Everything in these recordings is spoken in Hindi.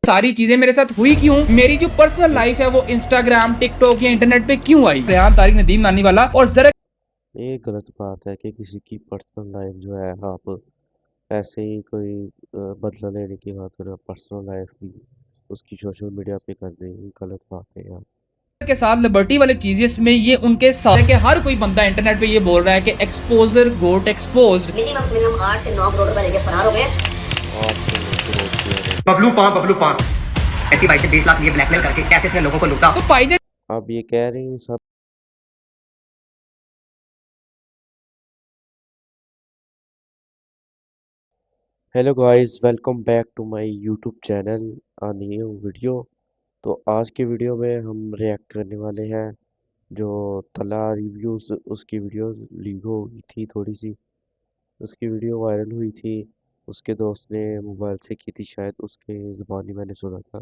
सारी चीजें मेरे साथ हुई क्यों, मेरी जो पर्सनल लाइफ है वो इंस्टाग्राम, टिकटॉक या इंटरनेट पे क्यों आई। रेहान तारिक, नदीम नानी वाला और जरा। ये गलत बात है कि किसी की पर्सनल लाइफ जो है आप ऐसे ही कोई बदला लेने की खातिर पर्सनल लाइफ भी उसकी सोशल मीडिया पे कर दें, ये गलत बात है यार। के साथ लिबर्टी वाले चीजेस में ये उनके साथ है कि हर कोई बंदा इंटरनेट पे ये बोल रहा है कि एक्सपोजर गोट एक्सपोज्ड। मिनिमम 8 से 9 करोड़ रुपए लेके फरार हो गए। बबलू पान 22 से 20 लाख ये ब्लैकमेल करके कैसे इसने लोगों को लूटा। तो पाइदे अब ये कह रहे हैं सब। Hello guys, welcome back to my YouTube channel a new video. तो आज के वीडियो में हम रिएक्ट करने वाले हैं जो तला रिव्यूज़ उसकी वीडियो लीक हो गई थी थोड़ी सी। उसकी वीडियो वायरल हुई थी, उसके दोस्त ने मोबाइल से की थी शायद, उसके ज़बानी मैंने सुना था।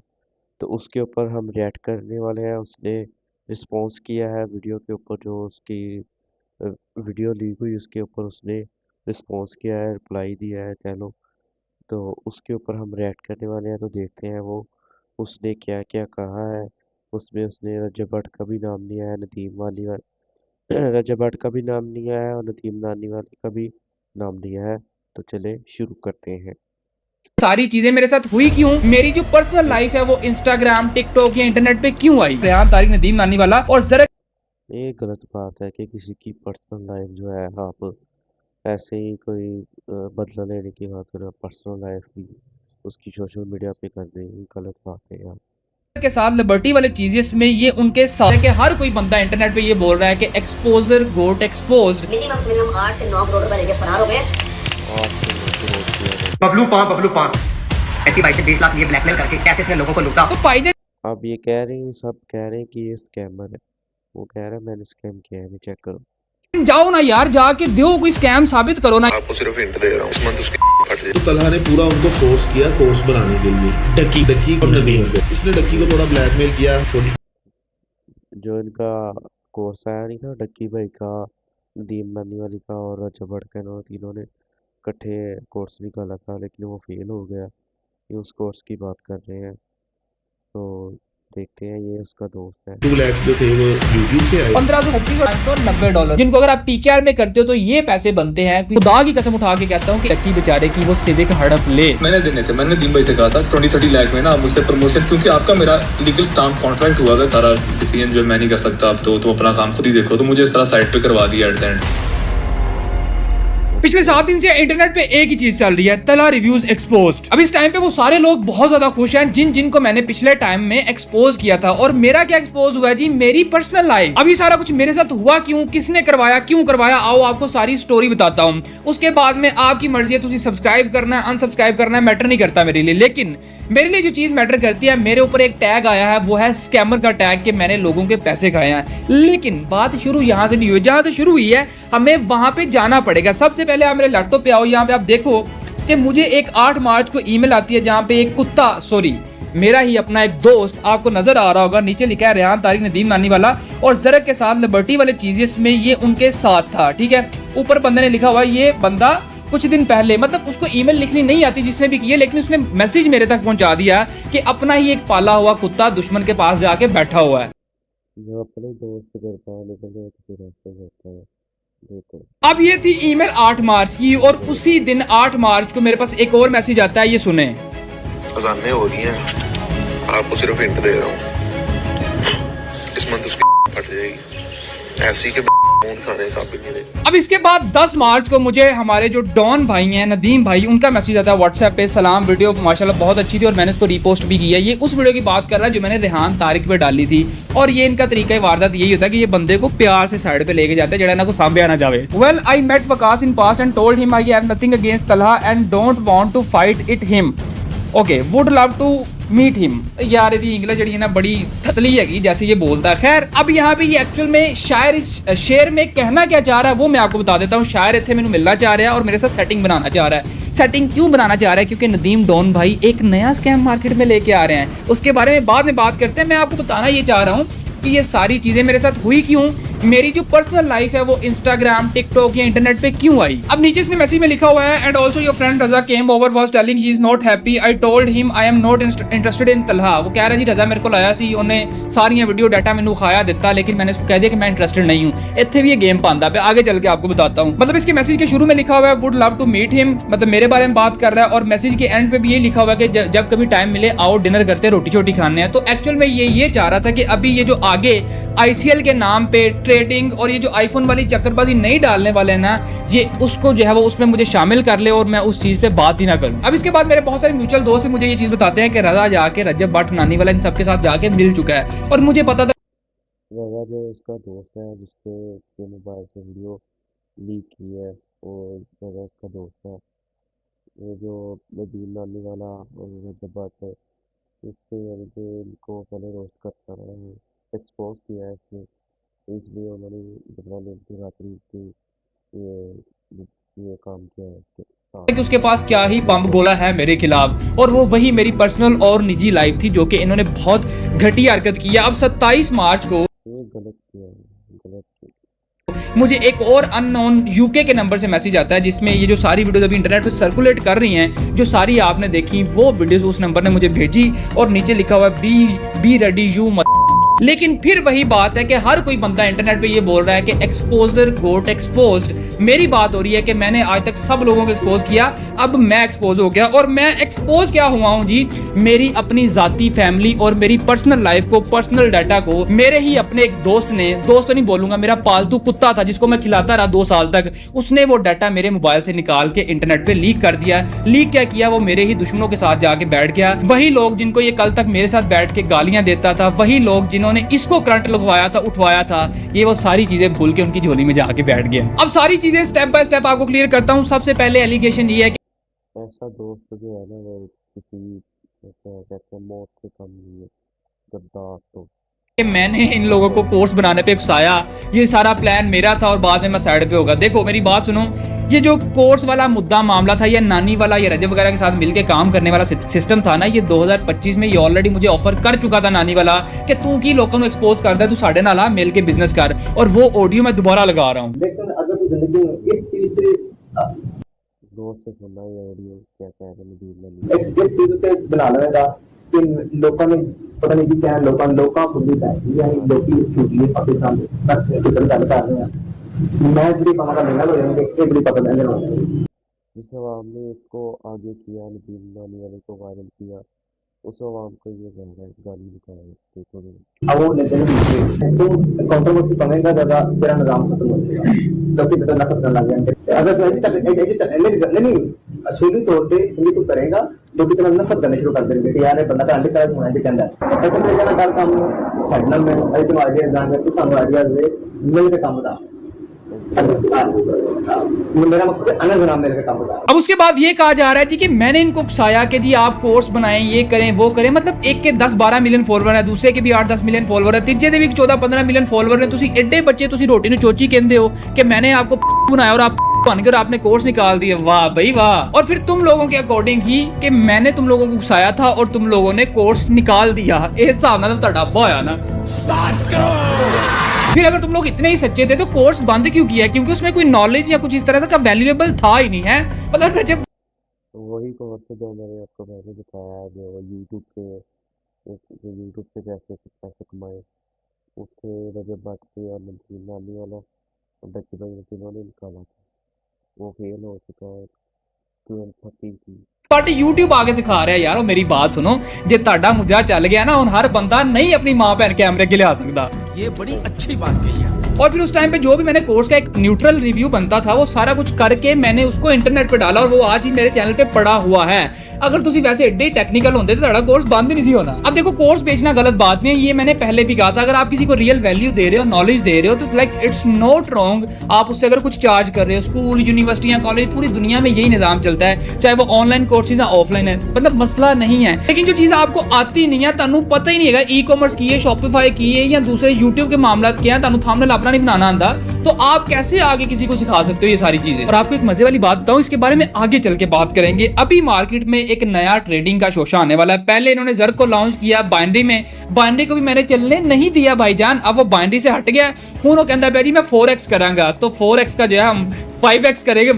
तो उसके ऊपर हम रिएक्ट करने वाले हैं। उसने रिस्पॉन्स किया है वीडियो के ऊपर, जो उसकी वीडियो लीक हुई उसके ऊपर उसने रिस्पॉन्स किया है, रिप्लाई दिया है कह लो। तो उसके ऊपर हम रिएक्ट करने वाले हैं, तो देखते हैं वो उसने क्या क्या कहा है। उसमें उसने रजब भट्ट का भी नाम लिया है, नदीम वाली रजब भट्ट का भी नाम लिया है और नदीम नानी वाले का भी नाम लिया है। तो चले शुरू करते हैं। सारी चीजें मेरे साथ हुई क्यों, मेरी जो पर्सनल लाइफ है वो इंस्टाग्राम, टिकटॉक या इंटरनेट पे क्यों आई। रेहान तारिक, नदीम नानी वाला और जरा। ये गलत बात है कि किसी की पर्सनल लाइफ जो है आप ऐसे ही कोई बदला लेने की खातिर पर्सनल लाइफ भी उसकी सोशल मीडिया पे कर दें, ये गलत बात है यार। के साथ लिबर्टी वाले चीजेस में ये उनके साथ है कि हर कोई बंदा इंटरनेट पे ये बोल रहा है कि एक्सपोजर गोट एक्सपोज्ड। मिनिमम 8 से 9 करोड़ रुपए लेके फरार हो गए। बबलू पान 22 से 20 लाख ये ब्लैकमेल करके कैसे इसने लोगों को लूटा। तो पाइदे अब ये कह रहे हैं, सब कह रहे हैं कि ये स्कैमर है। वो कह रहा है मैंने स्कैम किया है, मैं चेक करो। जाओ ना यार, जाके दो कोई स्कैम साबित करो ना। आपको सिर्फ हिंट दे रहा हूँ, इस मंथ उसके फट जाए। तो तलहा ने पूरा उनको फोर्स किया कोर्स बनाने के लिए, डक्की और नदीम को। इसने डक्की को थोड़ा ब्लैकमेल किया। जो इनका कोर्स आया नहीं था डक्की भाई का, नदीम नानी वाली का और रजब भट्ट का, इन्होंने तीनों ने इकट्ठे कोर्स निकाला था, लेकिन वो फेल हो गया। ये उस कोर्स की बात कर रहे हैं। तो देखते हैं, ये उसका दोस्त है। 2 लाख जो थे वो यूट्यूब से आए। 1530 और $90 जिनको अगर आप पीकेआर में करते हो तो ये पैसे बनते हैं। खुदा की कसम उठा के कहता हूँ कि लक्की बेचारे की वो सिविक हड़प ले। मैंने देने थे, मैंने नदीम भाई से कहा था 20-30 लाख में ना आप मुझसे प्रमोशन, क्योंकि आपका मेरा लीगल स्टाम्प कॉन्ट्रैक्ट हुआ था, सारा डिसीजन जो मैं नहीं कर सकता। अब तो तुम अपना काम खुद ही देखो। तो मुझे इस तरह साइड पे करवा दिया एट द एंड। पिछले 7 दिन से इंटरनेट पे एक ही चीज चल रही है, तला रिव्यूज एक्सपोज्ड। अब इस टाइम पे वो सारे लोग बहुत ज्यादा खुश हैं जिनको मैंने पिछले टाइम में एक्सपोज किया था। और मेरा क्या एक्सपोज हुआ जी, मेरी पर्सनल लाइफ। अभी सारा कुछ मेरे साथ हुआ क्यों, किसने करवाया, क्यों करवाया, आओ आपको सारी स्टोरी बताता हूँ। उसके बाद में आपकी मर्जी है, तुझे सब्सक्राइब करना है, अनसब्सक्राइब करना है, मैटर नहीं करता मेरे लिए। लेकिन मेरे लिए जो चीज मैटर करती है, मेरे ऊपर एक टैग आया है, वो है स्कैमर का टैग, कि मैंने लोगों के पैसे खाए हैं। लेकिन बात शुरू यहाँ से नहीं हुई, जहां से शुरू हुई है हमें वहां पे जाना पड़ेगा। सबसे पहले आप मेरे लैपटॉप पे आओ, यहाँ पे आप देखो कि मुझे एक 8 मार्च को ईमेल आती है, जहां पे एक कुत्ता, सॉरी मेरा ही अपना एक दोस्त, आपको नजर आ रहा होगा, नीचे लिखा है रेहान तारिक, नदीम नानी वाला और जरक के साथ लिबर्टी वाले चीजेस में ये उनके साथ था। ठीक है, ऊपर बंदे ने लिखा हुआ, ये बंदा कुछ दिन पहले, मतलब उसको ईमेल लिखनी नहीं आती जिसने भी की है, लेकिन उसने मैसेज मेरे तक पहुंचा दिया कि अपना ही एक पाला हुआ कुत्ता दुश्मन के पास जाके बैठा हुआ है। जो अपने दोस्त करता है निकलने के रास्ते होता है, देखो। अब ये थी ईमेल 8 मार्च की, और उसी दिन 8 मार्च को मेरे पास एक और मैसेज आता है, ये सुने। अजानें हो रही हैं, आपको सिर्फ हिंट दे रहा हूँ, इस मंथ उसके फट जाएगी। ऐसी के खून खाने का भी नहीं देगा। अब इसके बाद 10 मार्च को मुझे हमारे जो डॉन भाई हैं, नदीम भाई, उनका मैसेज आता है व्हाट्सएप पे, सलाम, वीडियो माशाल्लाह बहुत अच्छी थी और मैंने उसको रीपोस्ट भी किया। ये उस वीडियो की बात कर रहा है जो मैंने रेहान तारिक पे डाली थी। और ये इनका तरीका वारदात यही होता है कि ये बंदे को प्यार से साइड पे लेके जाते हैं, जड़ा ना को सामने ना जावे। Well I met Waqas in past and told him I have nothing against Talha and don't want to fight it him, okay, would love to meet him. यार ये इंग्लिश जड़ी है ना बड़ी थतली है जैसे ये बोलता है। खैर, अब यहाँ पे ये एक्चुअल में शायर इस शेर में कहना क्या चाह रहा है वो मैं आपको बता देता हूँ। शायर इतने मैंने मिलना चाह रहा है और मेरे साथ सेटिंग बनाना चाह रहा है। सेटिंग क्यों बनाना चाह रहा है? क्योंकि नदीम डॉन भाई एक नया स्कैम मार्केट में लेके आ रहे हैं, उसके बारे में बाद में बात करते हैं। मैं आपको बताना ये चाह रहा हूँ कि ये सारी चीजें मेरे साथ हुई क्यों, मेरी जो पर्सनल लाइफ है वो इंस्टाग्राम, टिकटॉक या इंटरनेट पे क्यों आई। अब नीचे इसने मैसेज में लिखा हुआ है, and also your friend Raza came over was telling he is not happy, I told him I am not interested in Talha. वो कह रहा जी रजा मेरे को आया सी, उन्हें सारी वीडियो डाटा मैंने खाया दिता, लेकिन मैंने उसको कह दिया कि मैं इंटरेस्टेड नहीं हूँ। इतने भी ये गेम पांदा पे आगे चल के आपको बताता हूँ। मतलब इसके मैसेज के शुरू में लिखा हुआ है would love to meet him, मतलब मेरे बारे में बात कर रहा है, और मैसेज के एंड पे भी ये लिखा हुआ है कि जब कभी टाइम मिले आओ डिनर करते, रोटी छोटी खाने हैं। तो एक्चुअल में ये चाह रहा था कि अभी ये जो आगे ICL के नाम पे ट्रेडिंग और ये जो आईफोन वाली चक्करबाजी नहीं डालने वाले हैं ना, ये उसको जो है वो उसमें मुझे शामिल कर ले और मैं उस चीज पे बात ही ना करूं। अब इसके बाद मेरे बहुत सारे म्यूचुअल दोस्त भी मुझे ये चीज बताते हैं कि रजा जाके रजब भट्ट, नानी वाला, इन सबके साथ जाके मिल चुका है, और मुझे पता था रजा जो उसका दोस्त है जिसके मोबाइल से वीडियो लीक की है, और रजा उसका दोस्त है। ये जो नदीम नानी वाला और रजब भट्ट है, इससे यानी कि इनको पहले रोस्ट करता रहा है, एक्सपोज किया है इसने, इसलिए उन्होंने बदला लेने की खातिर ये काम किया है इसके साथ। कि उसके पास क्या ही बम गोला है मेरे खिलाफ, और वो वही मेरी पर्सनल और निजी लाइफ थी जो कि इन्होंने बहुत घटिया हरकत की है। अब 27 मार्च को ये गलत किया है, गलत किया। मुझे एक और अननोन UK के नंबर से मैसेज आता है, जिसमें ये जो सारी वीडियोस अभी इंटरनेट पे सर्कुलेट कर रही हैं, जो सारी आपने देखी वो वीडियोस उस नंबर ने मुझे भेजी, और नीचे लिखा हुआ है बी रेडी यू मत। लेकिन फिर वही बात है कि हर कोई बंदा इंटरनेट पे ये बोल रहा है कि एक्सपोजर गोट एक्सपोज्ड। मेरी बात हो रही है कि मैंने आज तक सब लोगों को एक्सपोज किया, अब मैं एक्सपोज हो गया, और मैं एक्सपोज क्या हुआ हूं जी, मेरी अपनी जाती फैमिली और मेरी पर्सनल लाइफ को, पर्सनल डाटा को मेरे ही अपने एक दोस्त ने, दोस्त तो नहीं बोलूंगा, मेरा पालतू कुत्ता था जिसको मैं खिलाता रहा 2 साल तक, उसने वो डाटा मेरे मोबाइल से निकाल के इंटरनेट पे लीक कर दिया। लीक क्या किया, वो मेरे ही दुश्मनों के साथ जाके बैठ गया। वही लोग जिनको ये कल तक मेरे साथ बैठ के गालियां देता था, वही लोग जिन्होंने इसको करंट लगवाया था, उठवाया था, ये वो सारी चीजें भूल के उनकी झोली में जाके बैठ गया। अब सारी चीजें स्टेप बाय स्टेप आपको क्लियर करता हूँ। सबसे पहले एलिगेशन ये है कि ऐसा दोस्त जो है ना वो किसी कहते हैं मौत से कम नहीं है, गद्दार तो। मैंने इन लोगों को कोर्स बनाने पे उकसाया, ये सारा प्लान मेरा था और बाद में मैं साइड पे होगा। देखो मेरी बात सुनो, ये जो कोर्स वाला मुद्दा मामला था, या नानी वाला या रजब वगैरह के साथ मिलके काम करने वाला सिस्टम था ना, ये 2025 में ये ऑलरेडी मुझे ऑफर कर चुका था नानी वाला कि तू की लोगों को एक्सपोज कर दे, तू साढ़े नाला मिल के बिजनेस कर, और वो ऑडियो मैं दोबारा लगा रहा हूँ। लेकिन अगर तू जिंदगी में इस चीज से दोस्त से सुनना ये ऑडियो क्या कह रहे हैं, इस चीज से बना लेगा कि लोगों ने पता नहीं कि क्या लोगों को भी बैठी है, लोग छूटी है पाकिस्तान में, बस किधर गल कर रहे हैं। मैं भी पता नहीं है, एक भी पता नहीं है। जिस आवाम ने इसको आगे किया, नदीम नानी वाले को वायरल किया, उस आवाम को ये कह रहा है, गाली दिखाया, देखो अब वो लेते हैं तो कंट्रोवर्सी कमेगा ज्यादा, तेरा निजाम खत्म हो जाएगा, लोग कितना नफरत करने लग जाएंगे। अगर तक नहीं असली तौर पे ये तो करेगा, लोग कितना नफरत करने शुरू कर देंगे कि यार ये बंदा तो अंडे होना चाहिए कहता है। ऐसे मेरे जाना हर काम छड़ना में अरे तुम आइडिया जान के कुछ आइडियाज दे मिल के काम था। मेरा मकसद है अनर नाम मेरे काम था। अब उसके बाद ये कहा जा रहा है जी कि मैंने इनको उकसाया कि जी आप कोर्स बनाएं, ये करें वो करें। मतलब एक के 10-12 मिलियन फॉलोवर है, दूसरे के भी 8-10 मिलियन फॉलोवर है, तीजे के भी 14-15 मिलियन फॉलोवर है। तुसी एडे बच्चे तुसी रोटी नु चोची कहंदे हो कि मैंने आपको बनाया और आप बनकर आपने कोर्स निकाल दिया। वाह भाई वाह। और फिर तुम लोगों के अकॉर्डिंग ही कि मैंने तुम लोगों को उकसाया था और तुम लोगों ने कोर्स निकाल दिया। इस हिसाब नाल तड़ाबा होया ना। फिर अगर तुम लोग इतने ही सच्चे थे तो कोर्स बंद क्यों किया? क्योंकि उसमें कोई नॉलेज या कुछ इस तरह का वैल्यूएबल था ही नहीं है। मतलब जब वही कोर्स जो मैंने आपको पहले दिखाया है, जो यूट्यूब पे पैसे कमाए, उससे रजब भट्ट से और नदीम नानी वाला बच्चे भाई जिन्होंने निकाला था, वो फेल हो चुका है 1230 की। बट यूट्यूब आगे सिखा रहा है यार। मेरी बात सुनो, जे ताड़ा मुद्दा चल गया ना, हुन हर बंदा नहीं अपनी मां भैन कैमरे के लिया सकता। ये बड़ी अच्छी बात कही है। और फिर उस टाइम पे जो भी मैंने कोर्स का एक न्यूट्रल रिव्यू बनता था, वो सारा कुछ करके मैंने उसको इंटरनेट पे डाला और वो आज ही मेरे चैनल पे पड़ा हुआ है। अगर तुसी वैसे एडे टेक्निकल होंदे तो ताड़ा कोर्स बंद नहीं सी होना। अब देखो, कोर्स बेचना गलत बात नहीं है, ये मैंने पहले भी कहा था। अगर आप किसी को रियल वैल्यू दे रहे हो, नॉलेज दे रहे हो, तो लाइक इट्स नॉट रॉन्ग आप उससे अगर कुछ चार्ज कर रहे हो। स्कूल, यूनिवर्सिटियां, कॉलेज, पूरी दुनिया में यही निजाम चलता है, चाहे वो ऑनलाइन कोर्सेज या ऑफलाइन है, मतलब मसला नहीं है। लेकिन जो चीज आपको आती नहीं है, तानू पता ही नहीं है, ई कॉमर्स की है, शॉपिफाई की है या दूसरे यूट्यूब के मामला क्या है, तानू थंबनेल अपना नहीं बनाना आंदा, तो आप कैसे आगे किसी को सिखा सकते हो ये सारी चीजें। और आपको एक मजे वाली बात बताऊं, इसके बारे में आगे चल के बात करेंगे। अभी मार्केट में एक नया ट्रेडिंग का शोशा आने वाला है। पहले इन्होंने जर को लॉन्च किया बाइनरी में, बाइनरी को भी मैंने चलने नहीं दिया भाईजान। अब वो बाइनरी से हट गया, हूं वो कहता है जी मैं 4x करांगा, तो 4x का जो है हम 5x करेंगे।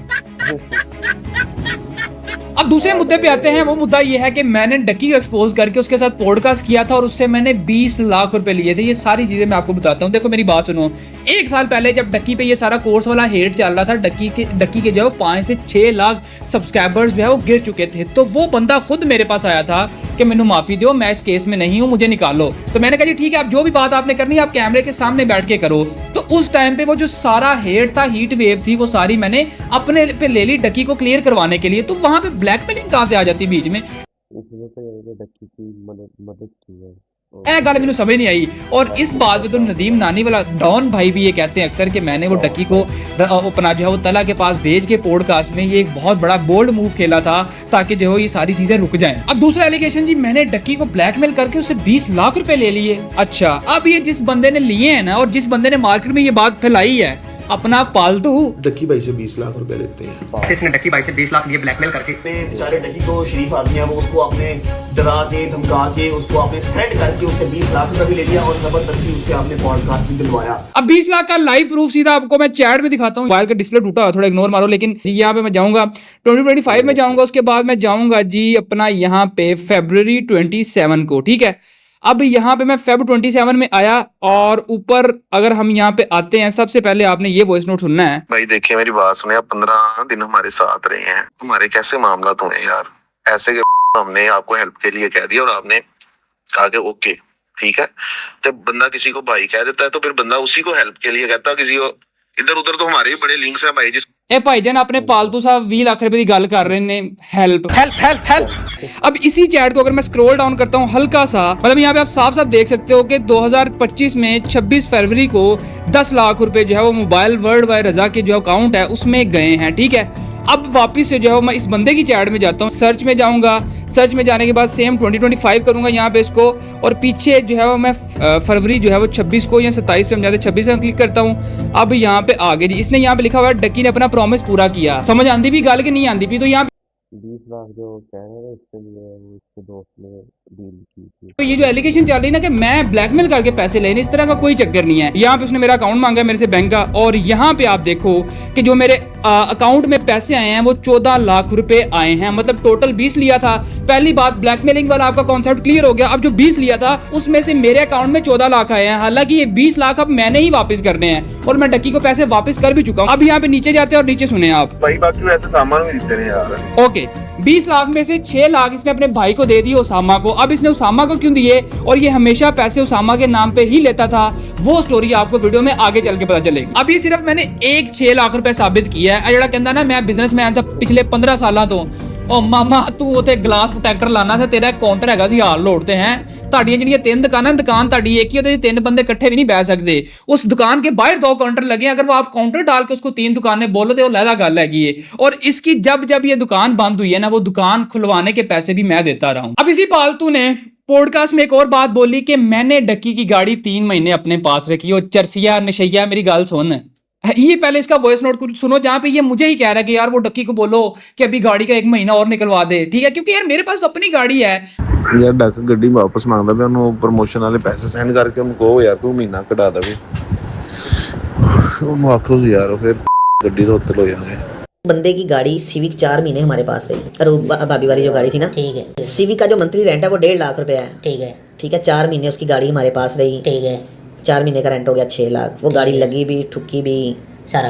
अब दूसरे मुद्दे पे आते हैं। वो मुद्दा ये है कि मैंने डक्की को एक्सपोज करके उसके साथ पॉडकास्ट किया था और उससे मैंने 20 लाख रुपए लिए थे। ये सारी चीजें मैं आपको बताता हूँ। देखो मेरी बात सुनो, 1 साल पहले जब डक्की पे ये सारा कोर्स वाला हेट चल रहा था, डक्की के जो है 5 से 6 लाख सब्सक्राइबर्स जो है वो गिर चुके थे। तो वो बंदा खुद मेरे पास आया था कि मैंने माफी दो, मैं इस केस में नहीं हूँ, मुझे निकालो। तो मैंने कहा जी ठीक है, आप जो भी बात आपने करनी है आप कैमरे के सामने बैठ के करो। तो उस टाइम पे वो जो सारा हेट था, हीट वेव थी, वो सारी मैंने अपने पे ले ली डक्की को क्लियर करवाने के लिए। तो वहां पे ब्लैकमेलिंग कहां से आ जाती बीच में, इसने तो ये डक्की की मदद की है। ए गल मैंने समझ नहीं आई। और इस बात पे तो नदीम नानी वाला डॉन भाई भी ये कहते हैं अक्सर कि मैंने वो डक्की को अपना जो है वो तला के पास भेज के पॉडकास्ट में ये एक बहुत बड़ा बोल्ड मूव खेला था ताकि जो है ये सारी चीजें रुक जाएं। अब दूसरा एलिगेशन जी, मैंने डक्की को ब्लैकमेल करके उससे 20 लाख रुपए ले लिए। अच्छा, अब ये जिस बंदे ने लिए हैं ना और जिस बंदे ने मार्केट में ये बात फैलाई है, अपना पालतू डक्की भाई से 20 लाख रुपए लेते हैं। कैसे इसने डक्की भाई से 20 लाख लिए ब्लैकमेल करके। बेचारे डकी को शरीफ आदमी है, वो उसको आपने डरा के धमका के उसको आपने थ्रेट करके उससे 20 लाख रुपए भी ले लिया और जबरदस्ती उससे आपने पॉडकास्ट भी दिलवाया। अब 20 लाख का लाइव प्रूफ सीधा आपको मैं चैट में दिखाता हूँ। मोबाइल का डिस्प्ले टूटा हुआ, थोड़ा इग्नोर मारो। लेकिन यहाँ पे मैं जाऊंगा 2025 में जाऊंगा, उसके बाद मैं जाऊंगा जी अपना यहाँ पे February 27 को, ठीक है। अब यहाँ पे मैं Feb 27 में आया और ऊपर अगर हम यहाँ पे आते हैं, सबसे पहले आपने ये वॉइस नोट सुनना है। भाई देखिए मेरी बात सुने, आप 15 दिन हमारे साथ रहे हैं, हमारे कैसे मामला हुए यार ऐसे के हमने आपको हेल्प के लिए कह दिया और आपने कहा कि ओके ठीक है। जब बंदा किसी को भाई कह देता है तो फिर बंदा उसी को हेल्प के लिए कहता है, किसी को इधर उधर। तो हमारे भी बड़े लिंक्स हैं भाई। ए भाईजान अपने पालतू साहब 20 लाख रुपए की गल कर रहे ने, हेल्प हेल्प हेल्प हेल्प। अब इसी चैट को अगर मैं स्क्रॉल डाउन करता हूँ हल्का सा, मतलब यहाँ पे आप साफ साफ देख सकते हो कि 2025 में 26 फरवरी को 10 लाख रुपए जो है वो मोबाइल वर्ल्ड वाइड रजा के जो अकाउंट है उसमें गए हैं, ठीक है। अब वापिस से जो है मैं इस बंदे की चैट में जाता हूँ, सर्च में जाऊंगा, सर्च में जाने के बाद सेम 2025 करूंगा यहाँ पे इसको, और पीछे जो है वो मैं फरवरी जो है वो 26 को या 27 पे हम जाते हैं, 26 पे क्लिक करता हूँ। अब यहाँ पे आगे जी इसने यहाँ पे लिखा हुआ है डक्की ने अपना प्रॉमिस पूरा किया। समझ आंदी भी गल की नहीं आंदी भी, तो यहाँ 20 लाख जो कह रहे हैं इसके लिए वो इसके दोस्त ने डील की थी। तो ये जो एलिगेशन चल रही है ना कि मैं ब्लैकमेल करके पैसे लेने, इस तरह का कोई चक्कर नहीं है। यहाँ पे उसने मेरा अकाउंट मांगा मेरे से बैंक का, और यहाँ पे आप देखो कि जो मेरे अकाउंट में पैसे आए हैं वो 14 लाख रुपए आए हैं, मतलब टोटल 20 लिया था। पहली बात ब्लैकमेलिंग वाला आपका कॉन्सेप्ट क्लियर हो गया। अब जो 20 लिया था उसमें से मेरे अकाउंट में 14 लाख आए हैं, हालांकि ये 20 लाख अब मैंने ही वापस करने हैं और मैं डक्की को पैसे वापस कर भी चुका हूँ। अब यहाँ पे नीचे जाते हैं और नीचे सुने आप भाई बाकी वैसे सामान भी देते हैं यार। ओके, 20 लाख में से 6 लाख इसने अपने भाई को दे दिए उसामा को। अब इसने उसामा को क्यों दिए और ये हमेशा पैसे उसामा के नाम पे ही लेता था, वो स्टोरी आपको वीडियो में आगे चल के पता चलेगी। अब ये सिर्फ मैंने 6 लाख रुपए साबित किया है। ਜਿਹੜਾ ਕਹਿੰਦਾ ना मैं बिजनेसमैन सा पिछले 15 सालों तो, ओ मामा तू उते ग्लास प्रोटेक्टर लाना था, तेरा काउंटर हैगा सी हाल लोड़ते हैं। ਤੁਹਾਡੀਆਂ ਜਿਹੜੀਆਂ 3 दुकान ਤੁਹਾਡੀ एक ही होती है, 3 बंदे इकट्ठे भी नहीं बैठ सकते। उस दुकान के बाहर 2 काउंटर लगे, अगर वो आप काउंटर डाल के उसको 3 दुकानें बोलो तो लहदा गल हैगी है। और इसकी जब ये दुकान बंद हुई है ना, वो दुकान खुलवाने के पैसे भी मैं देता रहा हूँ। अब इसी पालतू ने पॉडकास्ट में एक और बात बोली कि मैंने डक्की की गाड़ी 3 महीने अपने पास रखी। और चरसिया नशैया मेरी गल सुन, ये पहले इसका वॉइस नोट कुछ सुनो जहाँ पे ये मुझे ही कह रहा है कि यार वो डक्की को बोलो कि अभी गाड़ी का 1 महीना और निकलवा दे, ठीक है, क्योंकि यार मेरे पास तो अपनी गाड़ी है। यार डक ਗੱਡੀ ਵਾਪਸ ਮੰਗਦਾ ਪਿਆ, ਉਹਨੂੰ ਪ੍ਰਮੋਸ਼ਨ ਵਾਲੇ ਪੈਸੇ ਸੈਂਡ ਕਰਕੇ ਉਹਨੂੰ ਕਹੋ ਯਾਰ ਤੂੰ ਮਹੀਨਾ ਕਢਾ ਦੇਵੇ, ਉਹਨੂੰ ਆਖੋ ਯਾਰ ਫਿਰ ਗੱਡੀ ਤੋਂ ਉੱਤਰ ਹੋ ਜਾਵੇ। बंदे की गाड़ी सिविक 4 महीने हमारे पास रही, और भाभी वाली जो गाड़ी थी ना, ठीक है, सिविक का जो मंथली रेंट है वो 1.5 लाख रुपया है, ठीक है, ठीक है। 4 महीने उसकी गाड़ी हमारे पास रही, ठीक है, 4 महीने का रेंट हो गया 6 लाख। वो गाड़ी लगी भी, ठुकी भी, सारा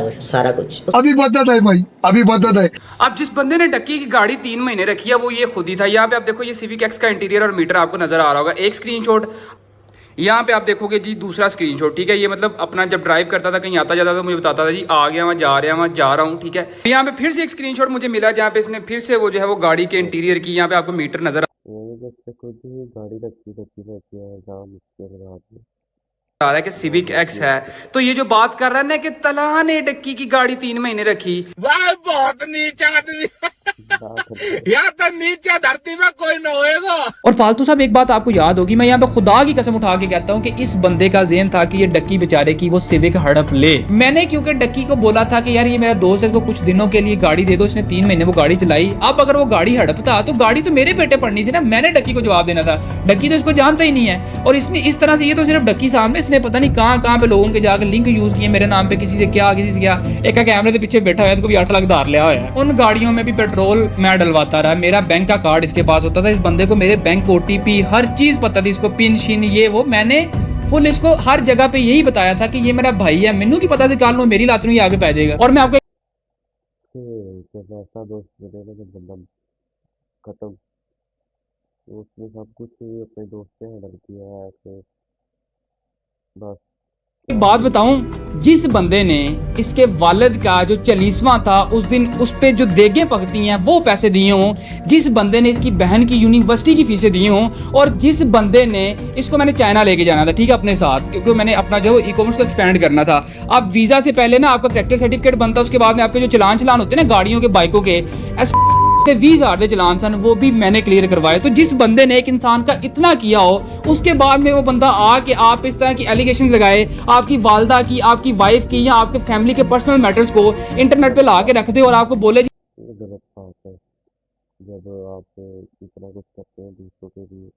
कुछ अभी बदत है भाई, अभी बदत है। अब जिस बंदे ने डक्की की गाड़ी 3 महीने रखी है वो ये खुद ही था। यहाँ पे आप देखो ये सिविक एक्स का इंटीरियर और मीटर आपको नजर आ रहा होगा। एक स्क्रीनशॉट यहाँ पे आप देखोगे जी, दूसरा स्क्रीनशॉट, ठीक है। ये मतलब अपना जब ड्राइव करता था, कहीं आता जाता था, मुझे बताता था जी आ गया मैं जा रहा हूँ, ठीक है। यहाँ पे फिर से एक स्क्रीनशॉट मुझे मिला जहाँ पे इसने फिर से वो जो है वो गाड़ी के इंटीरियर की, यहाँ पे आपको मीटर नजर गाड़ी रखी आ रहा है कि सिविक एक्स है। तो ये जो बात कर रहा है ना कि तला ने डक्की की गाड़ी 3 महीने रखी, वाह बहुत नीच आदमी। या तो नीचे धरती में कोई न होएगा। और फालतू साहब एक बात आपको याद होगी, मैं यहाँ पे खुदा की कसम उठा के कहता हूँ कि इस बंदे का ज़हन था कि ये डक्की बेचारे की वो सिविक हड़प ले। मैंने क्योंकि डक्की को बोला था कि यार ये मेरा दोस्त है, इसको कुछ दिनों के लिए गाड़ी दे दो, इसने 3 महीने वो गाड़ी चलाई। अब अगर वो गाड़ी हड़पता तो गाड़ी तो मेरे पेटे पड़नी थी ना, मैंने डक्की को जवाब देना था। डक्की तो इसको जानता ही नहीं है, और इसने इस तरह से, ये तो सिर्फ डक्की सामने, इसने पता नहीं कहाँ पे लोगों के जाकर लिंक यूज किए मेरे नाम पे, किसी से क्या एक का कैमरे के पीछे बैठा हुआ है, तो भी 8 लाख धार लिया है। उन गाड़ियों में भी पेट्रोल मैं डलवाता रहा, मेरा बैंक का कार्ड इसके पास होता था। इस बंदे को मेरे बैंक OTP हर चीज पता थी, इसको पिन शिन ये वो, मैंने फुल इसको हर जगह पे यही बताया था कि ये मेरा भाई है। मैनू की पता थी काल मेरी लात में आगे पै जाएगा। और मैं आपको ऐसा दोस्त मिले ना जब बंदा खत्म, तो उसने सब कुछ अपने दोस्त से हैंडल किया है, तो बस। एक बात बताऊं, जिस बंदे ने इसके वालिद का जो 40वां था उस दिन उस पे जो देगें पकती हैं वो पैसे दिए हों, जिस बंदे ने इसकी बहन की यूनिवर्सिटी की फीसें दी हों, और जिस बंदे ने इसको, मैंने चाइना लेके जाना था, ठीक है, अपने साथ, क्योंकि मैंने अपना जो ई-कॉमर्स को एक्सपेंड करना था। अब वीजा से पहले ना आपका कैरेक्टर सर्टिफिकेट बनता है, उसके बाद में आपके जो चलान होते हैं ना गाड़ियों के, बाइकों के, 20,000 चलान सन, वो भी मैंने क्लियर करवाए। तो जिस बंदे ने एक इंसान का इतना किया हो, उसके बाद में वो बंदा आके आप इस तरह की एलिगेशंस लगाए, आपकी वालदा की, आपकी वाइफ की, या आपके फैमिली के पर्सनल मैटर्स को इंटरनेट पे ला के रख दे और आपको बोले ये गलत बात है। जब आप इतना कुछ करते हैं दूसरों के लिए,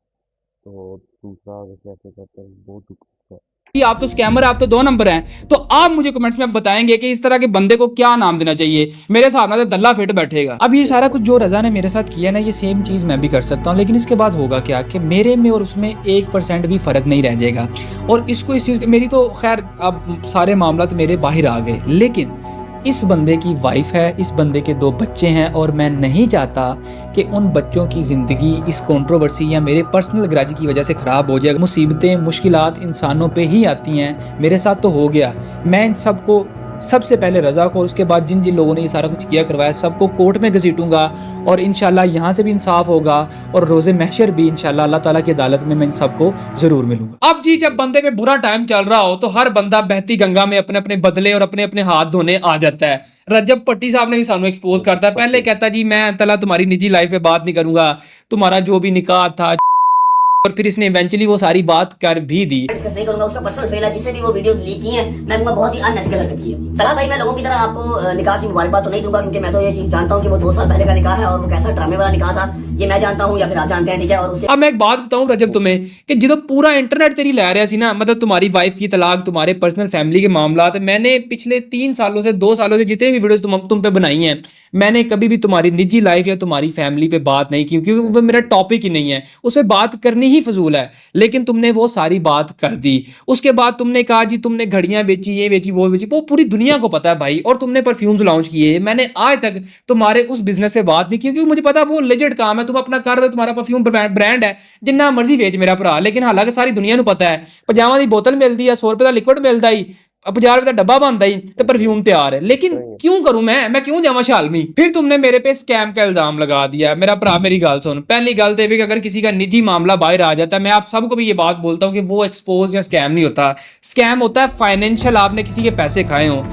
तो दूसरा अगर कैसे करते हैं, बहुत दुख होता है। आप तो स्कैमर, आप तो 2 नंबर हैं। तो आप मुझे कमेंट्स में बताएंगे कि इस तरह के बंदे को क्या नाम देना चाहिए। मेरे हिसाब से दल्ला फिट बैठेगा। अब ये सारा कुछ जो रजा ने मेरे साथ किया ना, ये सेम चीज मैं भी कर सकता हूँ, लेकिन इसके बाद होगा क्या कि मेरे में और उसमें 1% भी फर्क नहीं रह जाएगा। और इसको इस चीज, मेरी तो खैर अब सारे मामला तो मेरे बाहर आ गए, लेकिन इस बंदे की वाइफ है, इस बंदे के 2 बच्चे हैं, और मैं नहीं चाहता कि उन बच्चों की ज़िंदगी इस कंट्रोवर्सी या मेरे पर्सनल ग्रज की वजह से ख़राब हो जाए। मुसीबतें, मुश्किलात इंसानों पे ही आती हैं, मेरे साथ तो हो गया। मैं इन सबको, सबसे पहले रज़ा को, उसके बाद जिन जिन लोगों ने ये सारा कुछ किया करवाया, सबको कोर्ट में घसीटूंगा, और इंशाल्लाह यहाँ से भी इंसाफ होगा, और रोज़े महशर भी इंशाल्लाह अल्लाह ताला की अदालत में मैं इन सबको ज़रूर मिलूंगा। अब जी, जब बंदे में बुरा टाइम चल रहा हो तो हर बंदा बहती गंगा में अपने अपने बदले और अपने अपने हाथ धोने आ जाता है। रजब पट्टी साहब ने भी सानू एक्सपोज करता है। पहले कहता जी मैं तला तुम्हारी निजी लाइफ में बात नहीं करूंगा, तुम्हारा जो भी निकाह था, और फिर इसने इवेंचुअली वो सारी बात कर भी दी। डिस्कस नहीं करूंगा, उसका पर्सनल फेल है, जिससे भी वो वीडियोस लीक की हैं, मैं कहूंगा बहुत ही अनएथिकल हरकत की है। तला भाई, मैं लोगों की तरह आपको निकाह की मुबारकबाद तो नहीं दूंगा, क्योंकि मैं तो ये चीज जानता हूं कि वो 2 साल पहले का निकाह है, और वो कैसा ड्रामे वाला निकाह था ये मैं जानता हूं, या फिर आप जानते हैं, ठीक है। और उसके अब मैं एक बात बताऊं रजब तुम्हें, कि जो पूरा इंटरनेट तेरी लै रहा सी ना, मतलब तुम्हारी वाइफ की तलाक, तुम्हारे पर्सनल फैमिली के मामला, मैंने पिछले 3 सालों से 2 सालों से जितने भी वीडियोस तुम पे बनाई हैं, मैंने कभी भी तुम्हारी निजी लाइफ या तुम्हारी फैमिली पे बात नहीं की, क्योंकि वो मेरा टॉपिक ही नहीं है, उस पर बात करनी ही फजूल है। लेकिन तुमने वो सारी बात कर दी। उसके बाद तुमने कहा जी तुमने घड़ियां बेची, ये बेची, वो बेची, वो पूरी दुनिया को पता है भाई। और तुमने परफ्यूम्स लॉन्च किए, मैंने आज तक तुम्हारे उस बिजनेस पे बात नहीं की, क्योंकि मुझे पता है वो लेजेंड काम है, तुम अपना कर रहे हो, तुम्हारा परफ्यूम ब्रांड है, जिन्ना मर्जी बेच मेरा भरा। लेकिन हालांकि सारी दुनिया को पता है 50 की बोतल मिलती है, 100 रुपए का लिक्विड मिलता ही, 50 रुपए का डब्बा बनता ही, तो परफ्यूम तैयार है। लेकिन क्यों करूं मैं क्यों जावा शालमी? फिर तुमने मेरे पे स्कैम का इल्जाम लगा दिया। मेरा भरा मेरी गाल सुन, पहली गल तो अगर किसी का निजी मामला बाहर आ जाता है, मैं आप सबको भी ये बात बोलता हूं कि वो एक्सपोज या स्कैम नहीं होता। स्कैम होता है फाइनेंशियल, आपने किसी के पैसे खाए हो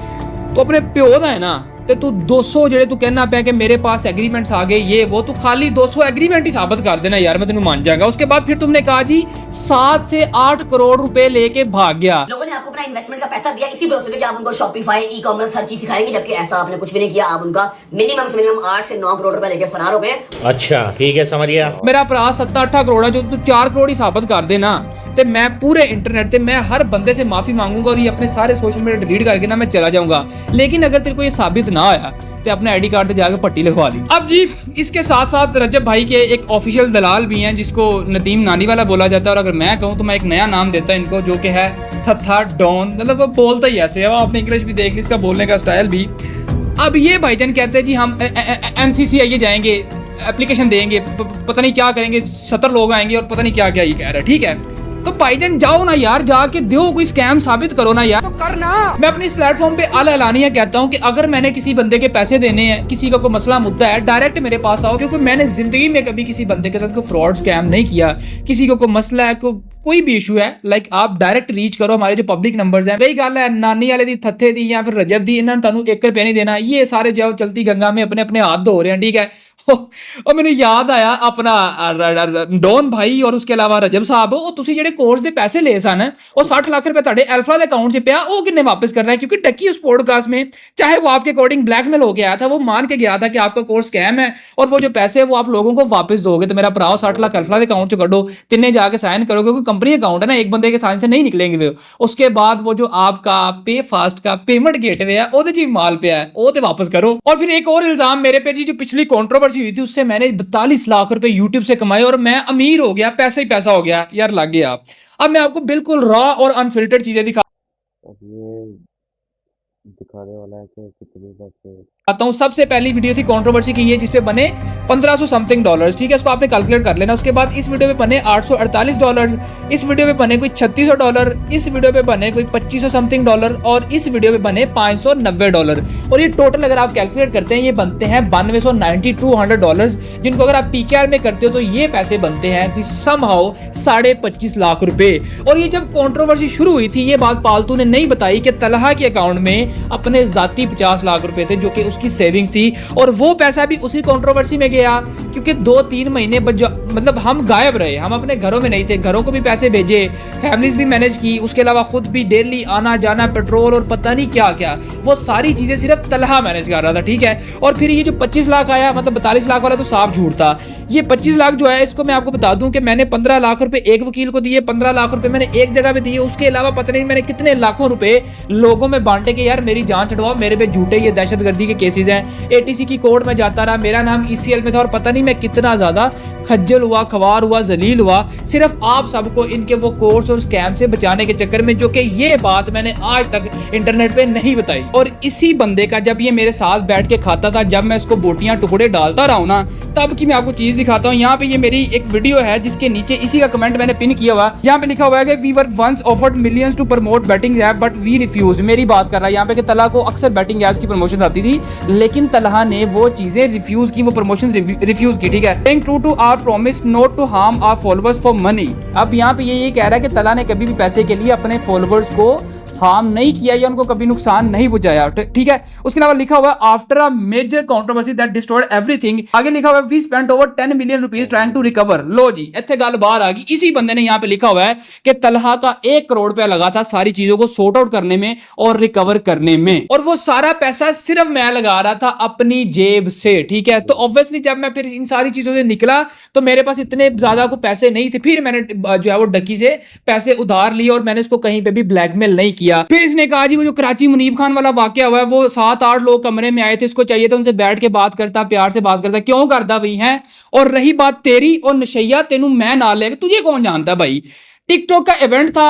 तो अपने प्यो दा है ना, ते तू 200 जेड़े तू कहना पे कि मेरे पास एग्रीमेंट्स आ गए, ये वो, तू खाली 200 एग्रीमेंट ही साबित कर देना यार, मैं तेनू मान जाऊंगा। उसके बाद फिर तुमने कहा जी 7 से 8 करोड़ रुपए लेके भाग गया। लोगों ने आपको अपना इन्वेस्टमेंट का पैसा दिया इसी भरोसे पे कि आप उनको शॉपिफाई, ई-कॉमर्स हर चीज सिखाएंगे, जबकि ऐसा आपने कुछ भी नहीं किया। आप उनका मिनिमम से मिनिमम 8 से 9 करोड़ रुपए लेके फरार हो गए। अच्छा ठीक है, समझ गया। मेरा भरा 7-8 करोड़ है, जो तू 4 करोड़ ही साबित कर देना, ते मैं पूरे इंटरनेट पे मैं हर बंदे से माफी मांगूंगा, और ये अपने सारे सोशल मीडिया डिलीट करके ना मैं चला जाऊंगा। लेकिन अगर तेरे को ये साबित ना आया तो अपने आईडी कार्ड पे जाकर पट्टी लिखवा ली। अब जी इसके साथ साथ रजब भाई के एक ऑफिशियल दलाल भी हैं, जिसको नदीम नानी वाला बोला जाता है, और अगर मैं कहूँ तो मैं एक नया नाम देता है इनको, जो कि है थथा डॉन। मतलब वो बोलता ही ऐसे है, वो आपने इंग्लिश भी देख ली, इसका बोलने का स्टाइल भी। अब ये भाईजान कहते हैं जी हम MCCI जाएंगे, एप्लीकेशन देंगे, पता नहीं क्या करेंगे, 70 लोग आएंगे और पता नहीं क्या क्या ये कह रहा है। ठीक है, तो भाईजान जाओ ना यार, जाके दो, कोई स्कैम साबित करो ना यार, तो करना। मैं अपने इस प्लेटफॉर्म पे एलानिया कहता हूँ कि अगर मैंने किसी बंदे के पैसे देने हैं, किसी का कोई मसला मुद्दा है, डायरेक्ट मेरे पास आओ, क्योंकि मैंने जिंदगी में कभी किसी बंदे के साथ कोई फ्रॉड स्कैम नहीं किया। किसी को कोई मसला है, कोई भी इशू है, लाइक आप डायरेक्ट रीच करो, हमारे जो पब्लिक नंबर्स हैं। रही गल है नानी वाले दी, थत्थे दी या फिर रजब दी, इन्होंने तुहानू 1 रुपया नहीं देना। ये सारे जो चलती गंगा में अपने अपने हाथ धो रहे हैं, ठीक है। और मैंने याद आया अपना डॉन भाई और उसके अलावा रजब साहब, ਉਹ ਤੁਸੀਂ ਜਿਹੜੇ ਕੋਰਸ ਦੇ ਪੈਸੇ ਲਏ ਸਨ ਉਹ 60 लाख रुपए ਤੁਹਾਡੇ अल्फा ਦੇ अकाउंट 'ਚ ਪਿਆ, ਉਹ किन्ने वापस कर रहा है? क्योंकि टक्की उस पॉडकास्ट में चाहे वो आपके अकॉर्डिंग ब्लैकमेल हो गया था, वो मान के गया था कि आपका कोर्स स्कैम है और वो जो पैसे वो आप लोगों को वापस दोगे। तो मेरा भराओ 60 लाख अल्फा के अकाउंट 'ਚ ਕੱਢੋ, तिन्ने जाके साइन करो, क्योंकि कंपनी अकाउंट है ना, एक बंदे के साइन से नहीं निकलेंगे वो। उसके बाद वो जो आपका पे फास्ट का पेमेंट गेटवे है ਉਹਦੇ 'ਚ ਹੀ माल पे है, वो तो वापस करो। और फिर एक और इल्जाम मेरे पे जी, जो पिछली कंट्रोवर्सी हुई थी उससे मैंने 42 लाख रुपए यूट्यूब से कमाए और मैं अमीर हो गया, पैसा ही पैसा हो गया। यार लग गया। अब मैं आपको बिल्कुल रॉ और अनफिल्टर्ड चीजें अब ये दिखाने वाला है कि कितने पैसे। आता हूं। सबसे पहली वीडियो थी कंट्रोवर्सी की, ये जिसपे बने 1500 समथिंग डॉलर्स, ठीक है, इसको आपने कैलकुलेट कर लेना। उसके बाद इस वीडियो पे बने 848 डॉलर्स, इस वीडियो पे बने कोई 3600 डॉलर, इस वीडियो पे बने कोई 2500 समथिंग डॉलर और इस वीडियो पे बने 590 डॉलर। और ये टोटल अगर आप कैलकुलेट करते हैं ये बनते हैं 9200 डॉलर्स, जिनको अगर आप पीकेआर में करते हो तो ये पैसे बनते हैं कि समहाउ 25.5 लाख रुपए। और ये जब कंट्रोवर्सी शुरू हुई थी, ये बात पालतू ने नहीं बताई कि तलहा के अकाउंट में अपने जाती 50 लाख रुपए थे जो कि उसकी सेविंग्स थी, और वो पैसा भी उसी कंट्रोवर्सी में गया, क्योंकि 2-3 महीने मतलब हम गायब रहे, हम अपने घरों में नहीं थे, घरों को भी पैसे भेजे, फैमिलीज भी मैनेज की, उसके अलावा खुद भी डेली आना जाना, पेट्रोल और पता नहीं क्या क्या, वो सारी चीजें सिर्फ तलहा मैनेज कर रहा था, ठीक है। और फिर ये जो 25 लाख आया, मतलब 42 लाख वाला तो साफ झूठ था। ये 25 लाख जो है, इसको मैं आपको बता दूं कि मैंने 15 लाख रुपए एक वकील को दिए, 15 लाख रुपए मैंने एक जगह पे दिए, उसके अलावा पता नहीं मैंने कितने लाखों रुपए लोगों में बांटे कि यार मेरी जान छुड़वाओ, मेरे पे झूठे ये दहशतगर्दी के केसेस हैं। एटीसी की कोर्ट में जाता रहा, मेरा नाम ईसीएल में था और पता नहीं मैं कितना ज्यादा खज्जल हुआ, खवार हुआ, जलील हुआ, सिर्फ आप सबको इनके वो कोर्स और स्कैम से बचाने के चक्कर में, जो कि ये बात मैंने आज तक इंटरनेट पे नहीं बताई। और इसी बंदे का जब ये मेरे साथ बैठ के खाता था, जब मैं इसको बोटियां टुकड़े डालता रहा हूं ना, तब की मैं आपको चीज दिखाता हूं। यहाँ पे ये मेरी एक वीडियो है जिसके नीचे इसी का कमेंट मैंने पिन किया हुआ, यहाँ पे लिखा हुआ है कि we were once offered millions to promote betting app but we refused. मेरी बात कर रहा है यहाँ पे कि तलहा को अक्सर बैटिंग ऐप्स की प्रमोशन आती थी, लेकिन तलहा ने वो चीजें रिफ्यूज की, वो प्रमोशन रिफ्यूज की, ठीक है। Staying true to our promise not to harm our followers for money। अब यहाँ पे ये कह रहा है कि तलहा ने कभी भी पैसे के लिए अपने फॉलोअर्स को हार्म नहीं किया या उनको कभी नुकसान नहीं पहुंचाया, ठीक है। उसके अलावा लिखा हुआ after a major controversy that destroyed everything, आगे लिखा हुआ we spent over 10 million rupees trying to recover. लो जी, इतने गल बाहर आ गई। इसी बंदे ने यहाँ पे लिखा हुआ है कि तलहा का 1 करोड़ रुपया लगा था सारी चीजों को सॉर्ट आउट करने में और रिकवर करने में, और वो सारा पैसा सिर्फ मैं लगा रहा था अपनी जेब से, ठीक है। तो ऑब्वियसली जब मैं फिर इन सारी चीजों से निकला तो मेरे पास इतने ज्यादा को पैसे नहीं थे, फिर मैंने जो है वो डक्की से पैसे उधार लिए और मैंने उसको कहीं पे भी ब्लैकमेल नहीं किया। फिर इसने कहा जी वो जो कराची मुनीब खान वाला वाकया हुआ है, वो 7-8 लोग कमरे में आए थे, इसको चाहिए था उनसे बैठ के बात करता, प्यार से बात करता, क्यों करता भाई है। और रही बात तेरी और नशैया, तेनू मैं ना ले, तुझे कौन जानता भाई। टिकटॉक का इवेंट था,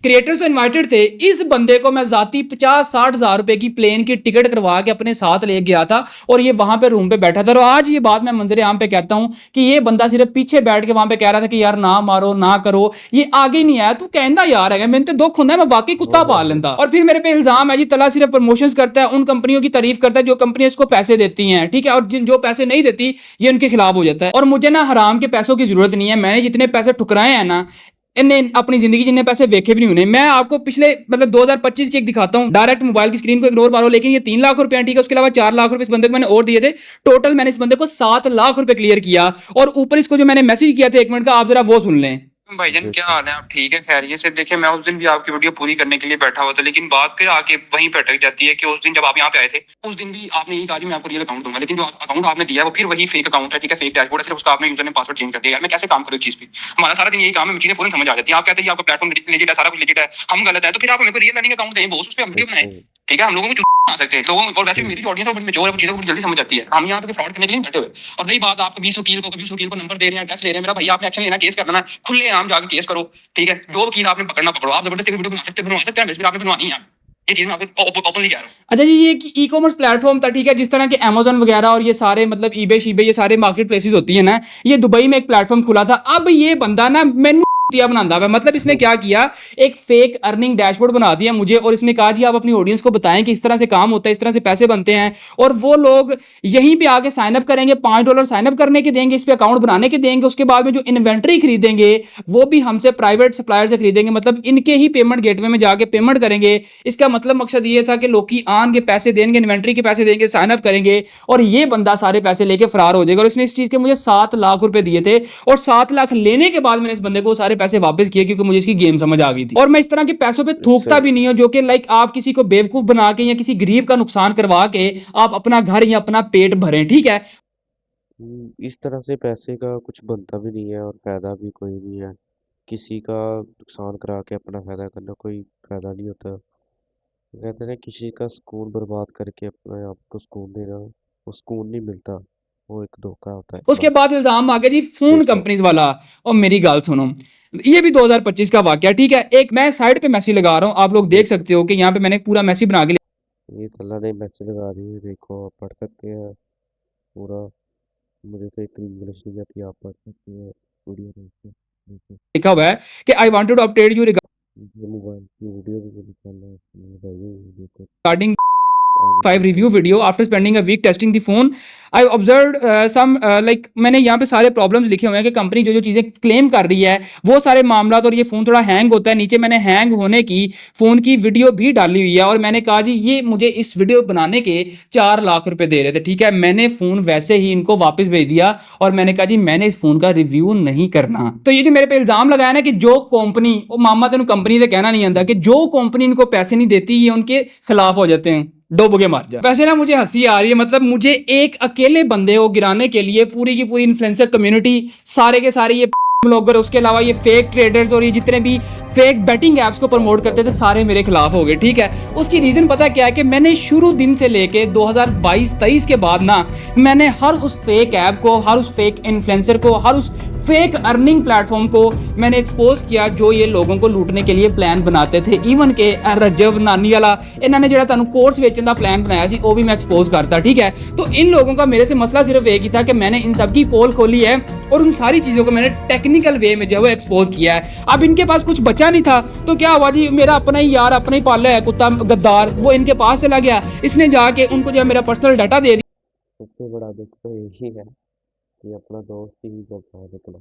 क्रिएटर्स तो इनवाइटेड थे, इस बंदे को मैं जाती 50-60 हजार रुपए की प्लेन की टिकट करवा के अपने साथ ले गया था और ये वहां पे रूम पे बैठा था। और आज ये बात मैं मंजरे आम पे कहता हूं कि ये बंदा सिर्फ पीछे बैठ के वहां पे कह रहा था कि यार ना मारो ना करो, ये आगे नहीं आया। तू कहना यार है, मैंने तो दुख होता है, मैं वाकई कुत्ता पाल लेता। और फिर मेरे पे इल्जाम है जी तलहा सिर्फ प्रमोशंस करता है, उन कंपनियों की तारीफ करता है जो कंपनी इसको पैसे देती हैं, ठीक है, और जो पैसे नहीं देती ये उनके खिलाफ हो जाता है। और मुझे ना हराम के पैसों की जरूरत नहीं है, मैंने जितने पैसे ठुकराए हैं ना, इन्हें अपनी जिंदगी जितने पैसे देखे भी नहीं उन्हें। मैं आपको पिछले मतलब 2025 की एक दिखाता हूं, डायरेक्ट मोबाइल की स्क्रीन को इग्नोर मारो, लेकिन ये 3 लाख रुपए, ठीक है, उसके अलावा 4 लाख रुपए इस बंदे को मैंने और दिए थे। टोटल मैंने इस बंदे को 7 लाख रुपए क्लियर किया और ऊपर इसको जो मैंने मैसेज किया था 1 मिनट का, आप जरा वो सुन लें। भाईजान क्या हाल है, आप ठीक है, खैरियत से। देखिए मैं उस दिन भी आपकी वीडियो पूरी करने के लिए बैठा हुआ था, लेकिन बात फिर आके वहीं पे अटक जाती है कि उस दिन जब आप यहाँ पे आए थे, उस दिन भी आपने यही कहा मैं आपको रियल अकाउंट दूंगा, लेकिन जो अकाउंट आपने दिया है वो फिर वही फेक अकाउंट है, ठीक है, फेक डैशबोर्ड है, सिर्फ उसका आपने यूजर ने पासवर्ड चेंज कर दिया। यार मैं कैसे काम करूँ इस चीज पे, हमारा सारा दिन यही काम है, चीजें फौरन समझ आ जाती है। आप कहते हैं आपका प्लेटफॉर्म लेजिट है, सारा कुछ लेजिट है, हम गलत है, तो फिर आप हमें रियल अर्निंग अकाउंट दें, बोस उस पे हम वीडियो बनाए, ठीक है। हम लोगों को आ सकते हैं लोगों, और वैसे भी मेरी ऑडियंस बड़ी मैच्योर है, चीजों को जल्दी समझ जाती है। हम यहाँ पे फ्रॉड करने के लिए बैठे हुए। और रही बात आपको 20 वकील को नंबर दे रहे हैं, एड्रेस ले रहे हैं, मेरा भाई आपने एक्शन लेना, केस करना, खुले आम जाकर केस करो, ठीक है। जो वकील आपने पकड़ना पकड़ो, आप जबरदस्ती वीडियो बनवा सकते हैं, आपने बनवानी है, ये चीज मैं आपको ओपनली कह रहा हूं। अच्छा जी, ये ई कॉमर्स प्लेटफॉर्म था, ठीक है, जिस तरह के Amazon वगैरह और ये सारे मतलब eBay शीबे ये सारे मार्केट प्लेसेस होती है ना, ये दुबई में एक प्लेटफॉर्म खुला था। अब ये बंदा ना मैंने बनाता है। मतलब इसने क्या किया, एक फेक अर्निंग डैशबोर्ड बना दिया मुझे और इसने कहा जी आप अपनी ऑडियंस को बताएं कि इस तरह से काम होता है, इस तरह से पैसे बनते हैं, और वो लोग यहीं पे आके साइन अप करेंगे, $5 साइन अप करने के देंगे, इस पे अकाउंट बनाने के देंगे, उसके बाद में जो इन्वेंटरी खरीदेंगे वो भी हमसे प्राइवेट सप्लायर से खरीदेंगे, मतलब इनके ही पेमेंट गेटवे में जाके पेमेंट करेंगे। इसका मतलब मकसद ये था कि लोग आन के पैसे देंगे, इन्वेंटरी के पैसे देंगे, साइन अप करेंगे और ये बंदा सारे पैसे लेके फरार हो जाएगा। और इसने इस चीज के मुझे 7 लाख रुपए दिए थे और 7 लाख लेने के बाद मैंने इस बंदे को सारे पैसे वापस किए क्योंकि मुझे इसकी गेम समझ आ गई थी। और मैं इस तरह के पैसों पे थूकता भी नहीं हूं जो कि लाइक आप किसी को बेवकूफ बना के या किसी गरीब का नुकसान करवा के आप अपना घर या अपना पेट भरें, ठीक है। इस तरह से पैसे का कुछ बनता भी नहीं है और फायदा भी कोई नहीं है। किसी का नुकसान करा के अपना फायदा करना कोई फायदा नहीं होता। कहते हैं किसी का सुकून बर्बाद करके अपने आप को सुकून देना, वो सुकून नहीं मिलता, वो एक धोखा होता है। उसके बाद इल्जाम आ गया जी फोन कंपनीज वाला। और मेरी गाल सुनो, ये भी 2025 का वाकया, ठीक है। एक मैं साइड पे मैसेज लगा रहा हूँ, आप लोग देख सकते हो कि यहाँ पे मैंने पूरा मैसेज बना के ये तल्ला ने मैसेज लगा दी है, देखो आप पढ़ सकते हैं पूरा। मुझे तो इतनी इंग्लिश नहीं आती, आप पढ़ सकते हैं वीडियो देखो। लिखा हुआ है कि I wanted to update you mobile की वीडियो भी निकालना है regarding 5 review video after spending a week testing the phone. I observed some like मैंने यहाँ पे सारे प्रॉब्लम्स लिखे हुए हैं कि कंपनी जो जो चीज़ें क्लेम कर रही है वो सारे मामला, और ये फ़ोन थोड़ा हैंग होता है। नीचे मैंने हैंग होने की फ़ोन की वीडियो भी डाली हुई है और मैंने कहा जी ये मुझे इस वीडियो बनाने के 4 लाख रुपए दे रहे थे, ठीक है। मैंने फ़ोन वैसे ही इनको वापस भेज दिया और मैंने कहा जी मैंने इस फ़ोन का रिव्यू नहीं करना। तो ये जो मेरे पे इल्ज़ाम लगाया ना कि जो कंपनी, वो मामा तेन कंपनी से कहना नहीं आता, कि जो कंपनी इनको पैसे नहीं देती ये उनके खिलाफ हो जाते हैं, डूब के मार जा। वैसे ना मुझे हंसी आ रही है, मतलब मुझे एक अकेले बंदे को गिराने के लिए पूरी की पूरी इन्फ्लुएंसर कम्युनिटी, सारे के सारे ये ब्लॉगर, उसके अलावा ये फेक ट्रेडर्स और ये जितने भी फेक बैटिंग ऐप्स को प्रमोट करते थे सारे मेरे खिलाफ हो गए, ठीक है। उसकी रीजन पता क्या है कि मैंने शुरू दिन से लेके 2022-23 के बाद ना मैंने हर उस फेक ऐप को, हर उस फेक इन्फ्लुएंसर को, हर उस फेक अर्निंग प्लेटफॉर्म को मैंने एक्सपोज किया जो ये लोगों को लूटने के लिए प्लान बनाते थे। इवन के रजब नानी वाला इन्होंने जो तुहानू कोर्स बेचने का प्लान बनाया सी वो भी मैं एक्सपोज करता, ठीक है। तो इन लोगों का मेरे से मसला सिर्फ एक ही था कि मैंने इन सब की पोल खोली है और उन सारी चीज़ों को मैंने टेक्निकल वे में जो है वो एक्सपोज किया है। अब इनके पास कुछ बचा नहीं था तो क्या हुआ जी, मेरा अपना ही यार, अपना ही पाला है कुत्ता गद्दार, वो इनके पास चला गया, इसने जाके उनको जो है मेरा पर्सनल डाटा दे दिया। सबसे बड़ा दुख तो यही है कि अपना दोस्त ही बता निकला।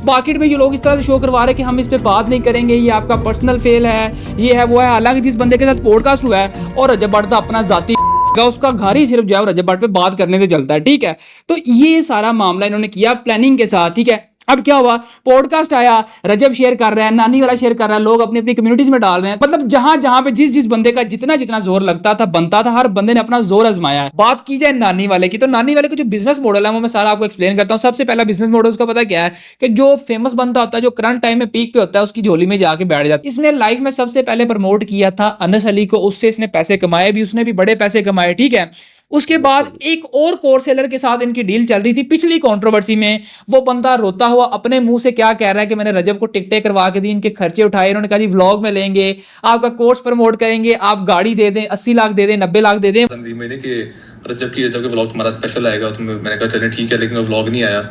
मार्केट में जो लोग इस तरह से शो करवा रहे हैं कि हम इस पे बात नहीं करेंगे, ये आपका पर्सनल फेल है, ये है वो है। हालांकि जिस बंदे के साथ पॉडकास्ट हुआ है और रजब भट्ट अपना जाती उसका घर ही सिर्फ जो है रजब भट्ट पे बात करने से चलता है, ठीक है। तो ये सारा मामला इन्होंने किया प्लानिंग के साथ, ठीक है। अब क्या हुआ, पॉडकास्ट आया, रजब शेयर कर रहा है, नानी वाला शेयर कर रहा है, लोग अपनी अपनी कम्युनिटीज में डाल रहे हैं। मतलब जहां जहां पे जिस जिस बंदे का जितना जितना जोर लगता था, बनता था, हर बंदे ने अपना जोर आजमाया है। बात की जाए नानी वाले की, तो नानी वाले का जो बिजनेस मॉडल है वो मैं सारा आपको एक्सप्लेन करता हूँ। सबसे पहला बिजनेस मॉडल उसका पता क्या है कि जो फेमस बंदा होता है, जो करंट टाइम में पीक पे होता है, उसकी झोली में जाके बैठ जाता है। इसने लाइफ में सबसे पहले प्रमोट किया था अनस अली को, उससे इसने पैसे कमाए भी, उसने भी बड़े पैसे कमाए, ठीक है। उसके बाद एक और कोर्स सेलर के साथ इनकी डील चल रही थी पिछली कंट्रोवर्सी में। वो बंदा रोता हुआ अपने मुंह से क्या कह रहा है कि मैंने रजब को टिकटें करवा के दी, इनके खर्चे उठाए, इन्होंने कहा जी व्लॉग में लेंगे, आपका कोर्स प्रमोट करेंगे, आप गाड़ी दे दें, 80 लाख दे दें, 90 लाख दे दें। मैंने कि रजब के व्लॉग तुम्हारा स्पेशल आएगा, तो मैंने कहा चलें ठीक है, लेकिन वो व्लॉग नहीं आया।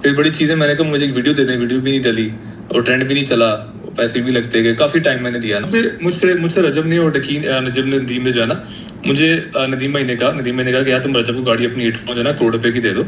फिर बड़ी चीजें मैंने कहा मुझे एक वीडियो दे दें, वीडियो भी नहीं डली और ट्रेंड भी नहीं चला, पैसे भी लगते गए, काफी टाइम मैंने दिया। मुझसे रजब ने और नजीब ने, नदीम ने जो है ना, मुझे नदीम भाई ने कहा कि यार तुम रजब को गाड़ी अपनी ईट्रॉन जो है ना करोड़ रुपए की दे दो,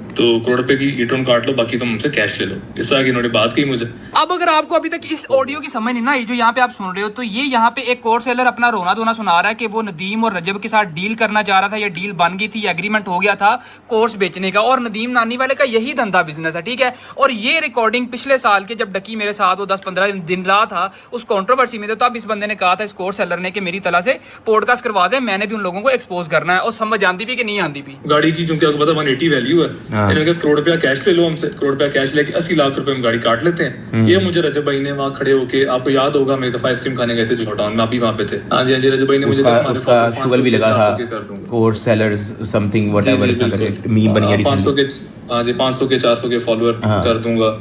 तो करोड़ रुपए की ईट्रॉन काट लो, बाकी तुम हमसे कैश ले लो। इस तरह की इन्होंने बात की मुझे। अब अगर आपको अभी तक इस ऑडियो की समझ नहीं ना, ये जो यहाँ पे आप सुन रहे हो, तो ये यहाँ पे एक कोर्स सेलर अपना रोना धोना सुना रहा है कि वो नदीम और रजब के साथ डील करना चाह रहा था, ये डील बन गई थी, एग्रीमेंट हो गया था कोर्स बेचने का, और नदीम नानी वाले का यही धंधा बिजनेस है, ठीक है। और ये रिकॉर्डिंग पिछले साल के जब डकी मेरे साथ वो 10-15 दिन रहा था उस कॉन्ट्रोवर्सी में, तो तब इस बंदे ने कहा था, इस कोर्स सेलर ने, कि मेरी तला से पॉडकास्ट करवा दे, मैंने भी उन लोगों को एक्सपोज करना है। और समझ आती भी कि नहीं आती भी गाड़ी की, क्योंकि आपको पता 180 वैल्यू है, करोड़ रुपया कैश ले लो हमसे, करोड़ रुपया कैश लेके 80 लाख रुपए में गाड़ी काट लेते हैं। ये मुझे रजब भाई ने वहाँ खड़े होके, आपको याद होगा मैं एक दफा आइसक्रीम खाने गए थे जोटाउन में, आप भी वहाँ पे थे। हाँ जी रजब भाई ने मुझे उसका शुगर भी लगा था, course sellers something whatever, meme बन गया 500 के, हाँ जी 500 के 400 के फॉलोअर कर दूंगा,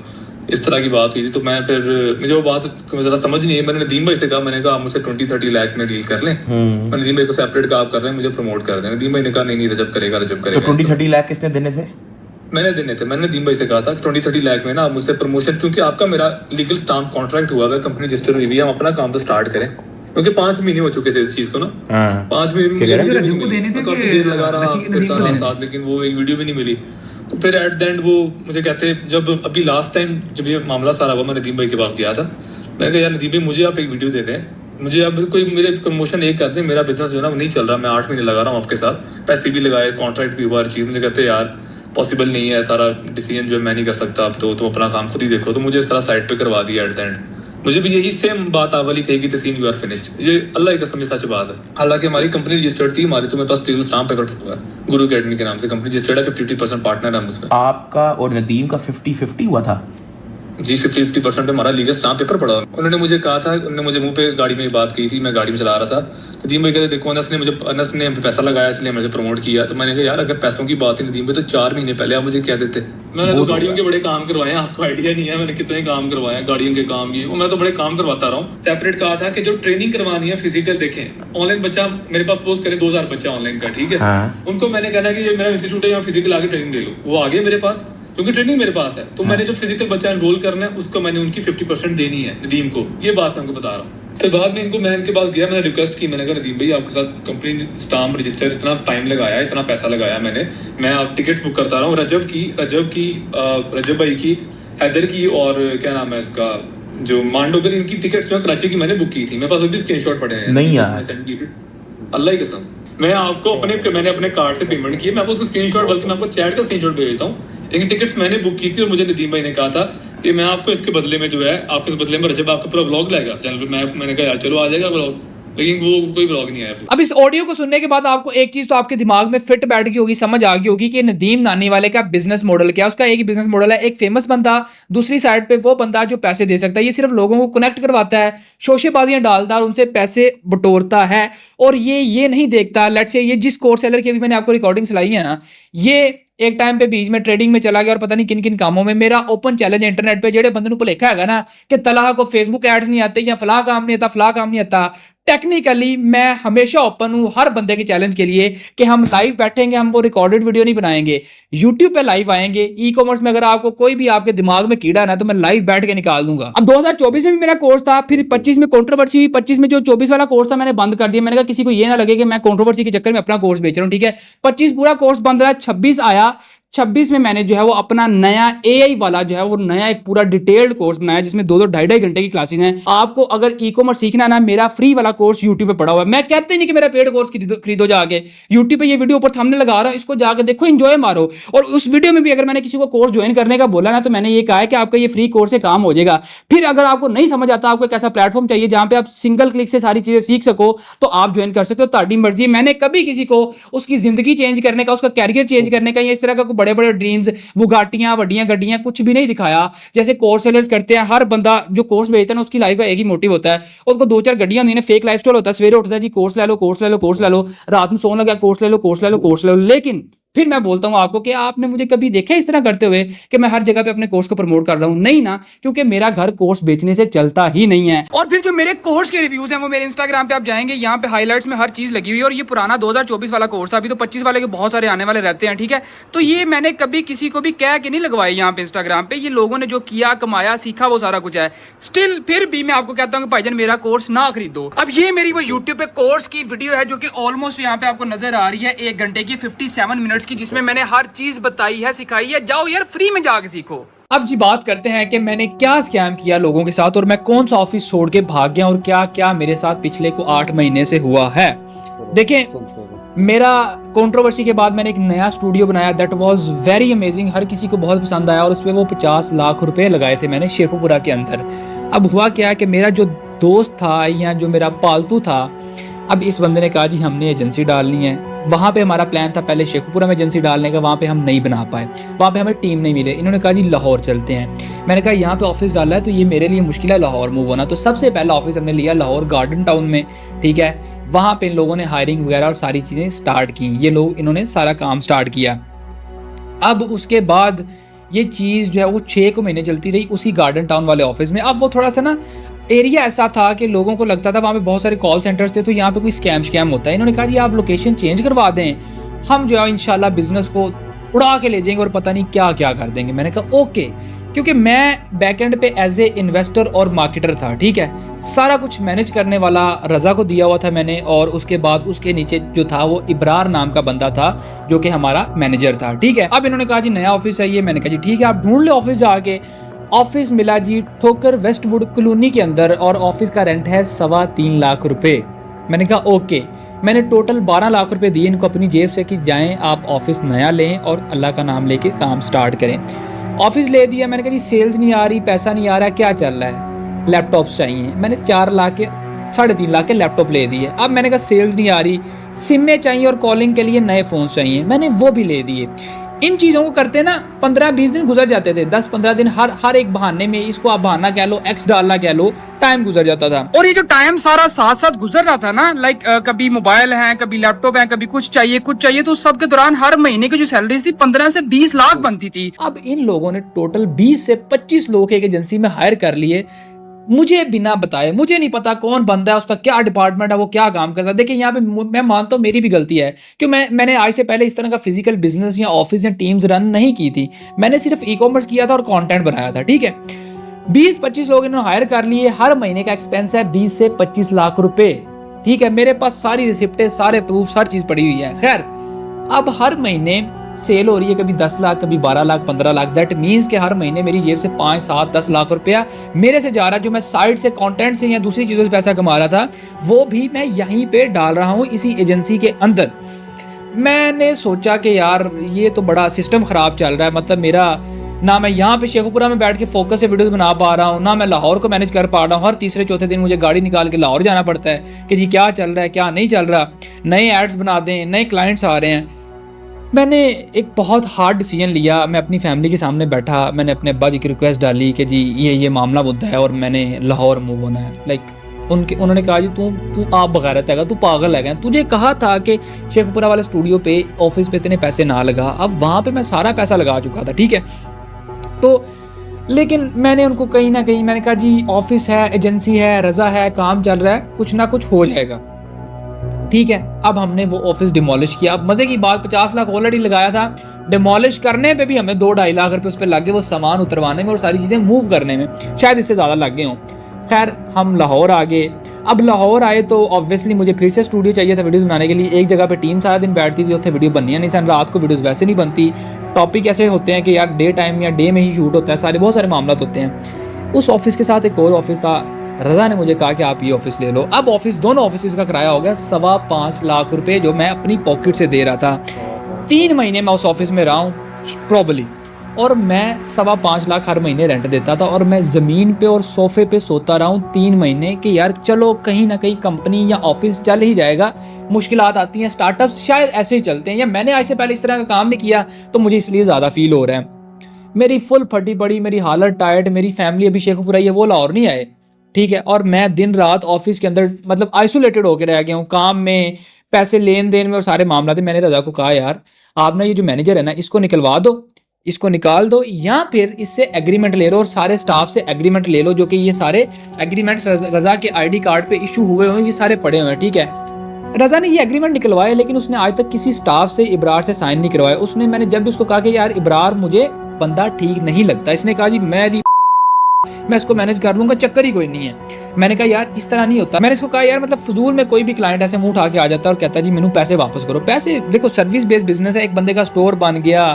इस तरह की बात हुई थी। तो मैं फिर मुझे वो बात जरा समझ नहीं है, मैंने नदीम भाई से कहा, मैंने कहा आप मुझसे 20-30 लाख में डील कर लें, मैंने नदीम भाई को सेपरेट कहा आप कर रहे हैं, मुझे प्रमोट कर दें। नदीम भाई ने कहा नहीं रजब करेगा। तो 20-30 लाख किसने देने थे? मैंने देने थे। मैंने नदीम भाई से कहा था 20-30 लाख में ना आप मुझसे प्रमोशन, क्योंकि आपका मेरा लीगल स्टाम्प कॉन्ट्रैक्ट हुआ है, कंपनी रजिस्टर हुई है, हम अपना काम तो स्टार्ट करें, क्योंकि 5 महीने हो चुके थे इस चीज को ना। 5 महीने काफी देर लगा रहा फिरता रहा साथ, लेकिन वो एक वीडियो भी नहीं मिली। तो फिर एट द एंड वो मुझे कहते, जब अभी लास्ट टाइम जब ये मामला सारा हुआ, मैं नदीम भाई के पास गया था। मैंने कहा यार नदीम भाई मुझे आप एक वीडियो दे दें, मुझे अब कोई मेरे प्रमोशन एक कर दें, मेरा बिजनेस जो है ना वो नहीं चल रहा, मैं 8 महीने लगा रहा हूँ आपके साथ, पैसे भी लगाए, कॉन्ट्रैक्ट भी हुआ, हर चीज। मुझे कहते यार पॉसिबल नहीं है, सारा डिसीजन जो मैं नहीं कर सकता, अब तो तुम अपना काम खुद ही देखो। तो मुझे सारा साइड पे करवा दिया एट द एंड। मुझे भी यही सेम बात वाली कही कि तसीन यू आर फिनिश्ड। ये अल्लाह की कसम सच बात है। हालांकि हमारी कंपनी रजिस्टर्ड थी, हमारी तो मेरे पास लीगल स्टाम्प पेपर हुआ है, गुरु अकेडमी के नाम से कंपनी रजिस्टर्ड है, 50% पार्टनर है उसमें। आपका और नदीम का 50-50 हुआ था जी, 50% हमारा लीगल स्टाम्प पेपर पड़ा। उन्होंने मुझे कहा था, उन्होंने मुझे मुंह पे गाड़ी में बात की थी, मैं गाड़ी में चला रहा था। नदीम भाई कहते देखो अनस ने पैसा लगाया इसलिए मुझे प्रमोट किया। तो मैंने कहा यार अगर पैसों की बात है नदीम भाई, तो 4 महीने पहले आप मुझे क्या देते। मैंने तो गाड़ियों के बड़े काम करवाए हैं, आपको आइडिया नहीं है मैंने कितने काम करवाए हैं, गाड़ियों के काम ये मैं तो बड़े काम करवाता रहा हूँ। सेपरेट कहा था कि जो ट्रेनिंग करवानी है फिजिकल, देखें ऑनलाइन बच्चा मेरे पास पोस्ट करे 2000 बच्चा ऑनलाइन का, ठीक है। उनको मैंने कहना कि ये मेरा इंस्टीट्यूट है, यहाँ फिजिकल आगे ट्रेनिंग ले लो। वो आगे मेरे पास, क्योंकि ट्रेनिंग मेरे पास है, तो मैंने जो फिजिकल बच्चा एनरोल करना है उसको मैंने उनकी 50% देनी है नदीम को। ये बात मैं आपको बता रहा हूँ। फिर बाद में मैं इनके पास गया, मैंने रिक्वेस्ट की, मैंने कहा नदीम भाई आपके साथ कंपनी स्टाम्प रजिस्टर इतना टाइम लगाया, इतना पैसा लगाया मैंने, मैं आप टिकट बुक करता रहा हूँ। रजब भाई की, हैदर की, और क्या नाम है इसका जो मांडोगर, इनकी टिकट जो कराची की मैंने बुक की थी, मेरे पास अभी स्क्रीनशॉट पड़े हैं। नहीं यार, सेंड की थी अल्लाह की कसम। मैं आपको मैंने अपने कार्ड से पेमेंट की है, मैं आपको उसका स्क्रीनशॉट, बल्कि मैं आपको चैट का स्क्रीनशॉट भेज देता हूँ। लेकिन टिकट्स मैंने बुक की थी और मुझे नदीम भाई ने कहा था कि मैं आपको इसके बदले में जो है, आपके इस बदले में रजब आपका पूरा व्लॉग लाएगा चैनल पे। मैंने कहा यार चलो आ जाएगा व्लॉग, लेकिन वो कोई व्लॉग नहीं आया। अब इस ऑडियो को सुनने के बाद आपको एक चीज तो आपके दिमाग में फिट बैठ गई होगी, समझ आ गई होगी कि नदीम नानी वाले का बिजनेस मॉडल क्या है। उसका एक ही बिजनेस मॉडल है, एक फेमस बंदा, दूसरी साइड पे वो बंदा जो पैसे दे सकता है। ये सिर्फ लोगों को कनेक्ट करवाता है, शोशेबाजियां डालता है और उनसे पैसे बटोरता है, और ये नहीं देखता। लेट्स से ये जिस कोर्स सेलर की अभी मैंने आपको रिकॉर्डिंग सुनाई है ना, ये एक टाइम पे बीच में ट्रेडिंग में चला गया और पता नहीं किन किन कामों में। मेरा ओपन चैलेंज है इंटरनेट पे, जेड़े बंदे नूं भुलेखा हैगा ना कि तलाह को फेसबुक एड्स नहीं आते या फलाह काम नहीं आता, फलाह काम नहीं आता, टेक्निकली मैं हमेशा ओपन हूं हर बंदे के चैलेंज के लिए कि हम लाइव बैठेंगे, हम वो रिकॉर्डेड वीडियो नहीं बनाएंगे, यूट्यूब पे लाइव आएंगे। ई कॉमर्स में अगर आपको कोई भी आपके दिमाग में कीड़ा ना, तो मैं लाइव बैठ के निकाल दूंगा। अब 2024 में भी मेरा कोर्स था, फिर 25 में कंट्रोवर्सी हुई, 25 में जो 24 वाला कोर्स था मैंने बंद कर दिया। मैंने कहा किसी को ये ना लगे कि मैं कंट्रोवर्सी के चक्कर में अपना कोर्स बेच रहा हूं, ठीक है। 25 पूरा कोर्स बंद रहा, 26 आया। 26 में मैंने जो है वो अपना नया एआई वाला जो है वो नया एक पूरा डिटेल्ड कोर्स बनाया, जिसमें 2-2 ढाई घंटे की क्लासेस हैं। आपको अगर ई कॉमर्स सीखना ना, मेरा फ्री वाला कोर्स यूट्यूब पे पड़ा हुआ है। मैं कहते ही नहीं कि मेरा पेड कोर्स खरीदो जाके, यूट्यूब पे ये वीडियो ऊपर थंबनेल लगा रहा हूं, इसको जाके देखो, एंजॉय मारो। और उस वीडियो में भी अगर मैंने किसी को कोर्स ज्वाइन करने का बोला ना, तो मैंने ये कहा है कि आपका ये फ्री कोर्स से काम हो जाएगा। फिर अगर आपको नहीं समझ आता, आपको एक ऐसा प्लेटफॉर्म चाहिए जहां पे आप सिंगल क्लिक से सारी चीजें सीख सको, तो आप ज्वाइन कर सकते हो, ताड़ी मर्जी। मैंने कभी किसी को उसकी जिंदगी चेंज करने का, उसका कैरियर चेंज करने का या इस तरह का कोई बड़े बड़े ड्रीम्स, बुगाटियां, वड्डियां गड्डियां कुछ भी नहीं दिखाया, जैसे कोर्स सेलर्स करते हैं। हर बंदा जो कोर्स बेचता है ना, उसकी लाइफ का एक ही मोटिव होता है, उसको 2-4 गड्डियां होती हैं, फेक लाइफस्टाइल होता है। सवेरे उठता है जी कोर्स ले लो, कोर्स ले लो, कोर्स ले लो, रात में सोने लगा कोर्स ले लो, कोर्स ले लो, कोर्स ले लो। लेकिन फिर मैं बोलता हूं आपको कि आपने मुझे कभी देखा इस तरह करते हुए कि मैं हर जगह पे अपने कोर्स को प्रमोट कर रहा हूं? नहीं ना, क्योंकि मेरा घर कोर्स बेचने से चलता ही नहीं है। और फिर जो मेरे कोर्स के रिव्यूज हैं वो मेरे इंस्टाग्राम पे आप जाएंगे, यहाँ पे हाईलाइट्स में हर चीज लगी हुई है। और ये पुराना 2024 वाला कोर्स था, अभी तो 25 वाले के बहुत सारे आने वाले रहते हैं, ठीक है। तो ये मैंने कभी किसी को भी कह के नहीं लगवाई यहाँ पे इंस्टाग्राम पे। ये लोगों ने जो किया, कमाया, सीखा, वो सारा कुछ है। स्टिल फिर भी मैं आपको कहता हूँ कि भाईजान मेरा कोर्स ना खरीदो। अब ये मेरी वो यूट्यूब पे कोर्स की वीडियो है जो कि ऑलमोस्ट यहाँ पे आपको नजर आ रही है, 1 घंटे की 57 मिनट्स की, जिसमें मैंने हर चीज बताई है, सिखाई है। जाओ यार फ्री में जाके सीखो। अब जी बात करते हैं कि मैंने क्या स्कैम किया लोगों के साथ, और मैं कौन सा ऑफिस छोड़ के भाग गया, और क्या क्या मेरे साथ पिछले को 8 महीने से हुआ है। देखें, मेरा कंट्रोवर्सी के बाद मैंने एक नया स्टूडियो बनाया, दैट वाज वेरी अमेजिंग, हर किसी को बहुत पसंद आया, और उस पर वो 50 लाख रुपए लगाए थे मैंने शेखुपुरा के अंदर। अब हुआ क्या कि मेरा जो दोस्त था या जो मेरा पालतू था, अब इस बंदे ने कहा जी हमने एजेंसी डालनी है। वहाँ पे हमारा प्लान था पहले शेखुपुरा में एजेंसी डालने का, वहाँ पे हम नहीं बना पाए, वहाँ पे हमें टीम नहीं मिले। इन्होंने कहा जी लाहौर चलते हैं। मैंने कहा यहाँ पे ऑफिस डाला है तो ये मेरे लिए मुश्किल है लाहौर मूव होना। तो सबसे पहला ऑफिस हमने लिया लाहौर गार्डन टाउन में, ठीक है। वहाँ पे इन लोगों ने हायरिंग वगैरह और सारी चीज़ें स्टार्ट की, ये लोग इन्होंने सारा काम स्टार्ट किया। अब उसके बाद ये चीज़ जो है वो 6 महीने चलती रही उसी गार्डन टाउन वाले ऑफिस में। अब वो थोड़ा सा ना एरिया ऐसा था कि लोगों को लगता था वहाँ पे बहुत सारे कॉल सेंटर्स थे, तो यहाँ पे कोई स्कैम होता है। इन्होंने कहा जी आप लोकेशन चेंज करवा दें, हम जो है इंशाल्लाह बिजनेस को उड़ा के ले जाएंगे और पता नहीं क्या क्या कर देंगे। मैंने कहा ओके, क्योंकि मैं बैकएंड पे एज ए इन्वेस्टर और मार्केटर था, ठीक है, सारा कुछ मैनेज करने वाला रज़ा को दिया हुआ था मैंने, और उसके बाद उसके नीचे जो था वो इब्रार नाम का बंदा था जो कि हमारा मैनेजर था, ठीक है। अब इन्होंने कहा जी नया ऑफिस चाहिए, मैंने कहा जी ठीक है आप ढूंढ ले ऑफिस जाके। ऑफिस मिला जी ठोकर वेस्टवुड कॉलोनी के अंदर, और ऑफिस का रेंट है 3.25 लाख रुपए। मैंने कहा ओके, मैंने टोटल 12 लाख रुपए दिए इनको अपनी जेब से कि जाएं आप ऑफिस नया लें और अल्लाह का नाम लेके काम स्टार्ट करें। ऑफिस ले दिया। मैंने कहा जी सेल्स नहीं आ रही, पैसा नहीं आ रहा, क्या चल रहा है? लैपटॉप्स चाहिए। मैंने 4 लाख के 3.5 लाख के लैपटॉप ले दिए। अब मैंने कहा सेल्स नहीं आ रही, सिमें चाहिए और कॉलिंग के लिए नए फ़ोन्स चाहिए, मैंने वो भी ले दिए। इन चीज़ों को करते ना 15-20 दिन गुजर जाते थे, 10-15 दिन हर एक बहाने में, इसको आप बहाना कह लो, एक्स डालना कह लो, टाइम गुजर जाता था। और ये जो टाइम सारा साथ साथ गुजर रहा था ना, लाइक कभी मोबाइल है, कभी लैपटॉप है, कभी कुछ चाहिए तो उस सब के दौरान हर महीने की जो सैलरी थी 15 से 20 लाख बनती थी। अब इन लोगों ने टोटल 20 से 25 लोग एक एजेंसी में हायर कर लिए, मुझे बिना बताए। मुझे नहीं पता कौन बंदा है, उसका क्या डिपार्टमेंट है, वो क्या काम करता है। देखिए यहाँ पे मैं मानता हूँ मेरी भी गलती है कि मैंने आज से पहले इस तरह का फिजिकल बिजनेस या ऑफिस या टीम्स रन नहीं की थी। मैंने सिर्फ ई कॉमर्स किया था और कंटेंट बनाया था, ठीक है। 20-25 लोग इन्होंने हायर कर लिए, हर महीने का एक्सपेंस है 20 से 25 लाख रुपए, ठीक है। मेरे पास सारी रिसिप्टें, सारे प्रूफ, हर चीज पड़ी हुई है। खैर अब हर महीने सेल हो रही है, कभी 10 लाख, कभी 12 लाख, 15 लाख। दैट मीन्स कि हर महीने मेरी जेब से 5, 7, 10 लाख रुपया मेरे से जा रहा है, जो मैं साइड से कंटेंट से या दूसरी चीज़ों से पैसा कमा रहा था, वो भी मैं यहीं पे डाल रहा हूँ इसी एजेंसी के अंदर। मैंने सोचा कि यार ये तो बड़ा सिस्टम ख़राब चल रहा है, मतलब मेरा ना मैं यहाँ पे शेखुपुरा में बैठ के फोकस से वीडियोस बना पा रहा हूँ, ना मैं लाहौर को मैनेज कर पा रहा हूँ। हर तीसरे चौथे दिन मुझे गाड़ी निकाल के लाहौर जाना पड़ता है कि जी क्या चल रहा है, क्या नहीं चल रहा, नए एड्स बना दें, नए क्लाइंट्स आ रहे हैं। मैंने एक बहुत हार्ड डिसीजन लिया। मैं अपनी फैमिली के सामने बैठा, मैंने अपने अब्बा जी की रिक्वेस्ट डाली कि जी ये मामला मुद्दा है और मैंने लाहौर मूव होना है। लाइक उन्होंने कहा जी तू आप बगैरत है, तू पागल है, तुझे कहा था कि शेखपुरा वाले स्टूडियो पे ऑफिस पे इतने पैसे ना लगा। अब वहाँ पे मैं सारा पैसा लगा चुका था, ठीक है। तो लेकिन मैंने उनको कहीं ना कहीं मैंने कहा जी ऑफिस है, एजेंसी है, रज़ा है, काम चल रहा है, कुछ ना कुछ हो जाएगा, ठीक है। अब हमने वो ऑफिस डिमोलिश किया। अब मजे की बात 50 लाख ऑलरेडी लगाया था, डिमोलिश करने पे भी हमें 2-2.5 लाख रुपए उस पर लग गए, वो सामान उतरवाने में और सारी चीज़ें मूव करने में, शायद इससे ज़्यादा लग गए हों। खैर हम लाहौर आ गए। अब लाहौर आए तो ऑब्वियसली मुझे फिर से स्टूडियो चाहिए था वीडियोस बनाने के लिए। एक जगह पे टीम सारा दिन बैठती थी, उत्थे वीडियो बननी नहीं सन, रात को वीडियोस वैसे नहीं बनती। टॉपिक ऐसे होते हैं कि यार डे टाइम या डे में ही शूट होता है, सारे बहुत सारे मामला होते हैं। उस ऑफिस के साथ एक और ऑफिस था, रज़ा ने मुझे कहा कि आप ये ऑफिस ले लो। अब ऑफिस, दोनों ऑफिस का किराया हो गया 5.25 लाख रुपए, जो मैं अपनी पॉकेट से दे रहा था। 3 महीने मैं उस ऑफिस में रहा हूँ प्रॉब्ली, और मैं 5.25 लाख हर महीने रेंट देता था, और मैं ज़मीन पे और सोफे पे सोता रहा हूँ 3 महीने कि यार चलो कहीं ना कहीं कंपनी या ऑफिस चल ही जाएगा। मुश्किलात आती हैं, स्टार्टअप्स शायद ऐसे ही चलते हैं, या मैंने आज से पहले इस तरह का काम नहीं किया तो मुझे इसलिए ज़्यादा फील हो रहा है। मेरी फुल फटी पड़ी, मेरी हालत टाइट, मेरी फैमिली अभी शेखपुरा है, वो लाहौर नहीं आए, ठीक है। और मैं दिन रात ऑफिस के अंदर मतलब आइसोलेटेड होकर रह गया हूँ, काम में, पैसे लेन देन में और सारे मामला थे। मैंने रज़ा को कहा यार आप ना ये जो मैनेजर है ना, इसको निकलवा दो, इसको निकाल दो, या फिर इससे एग्रीमेंट ले लो और सारे स्टाफ से एग्रीमेंट ले लो, जो कि ये सारे एग्रीमेंट्स रज़ा के आईडी कार्ड पे इशू हुए हुए, ये सारे पड़े हुए हैं, ठीक है। रज़ा ने ये एग्रीमेंट निकलवाए, लेकिन उसने आज तक किसी स्टाफ से इब्रार से साइन नहीं करवाया। उसने, मैंने जब भी उसको कहा कि यार इब्रार मुझे बंदा ठीक नहीं लगता, इसने कहा जी मैं इसको मैनेज कर लूंगा, चक्कर ही कोई नहीं है। मैंने कहा यार इस तरह नहीं होता। मैंने इसको कहा यार मतलब फजूल में कोई भी क्लाइंट ऐसे मुंह उठा के आ जाता है और कहता है जी मैनू पैसे वापस करो। पैसे देखो, सर्विस बेस्ड बिजनेस है, एक बंदे का स्टोर बन गया,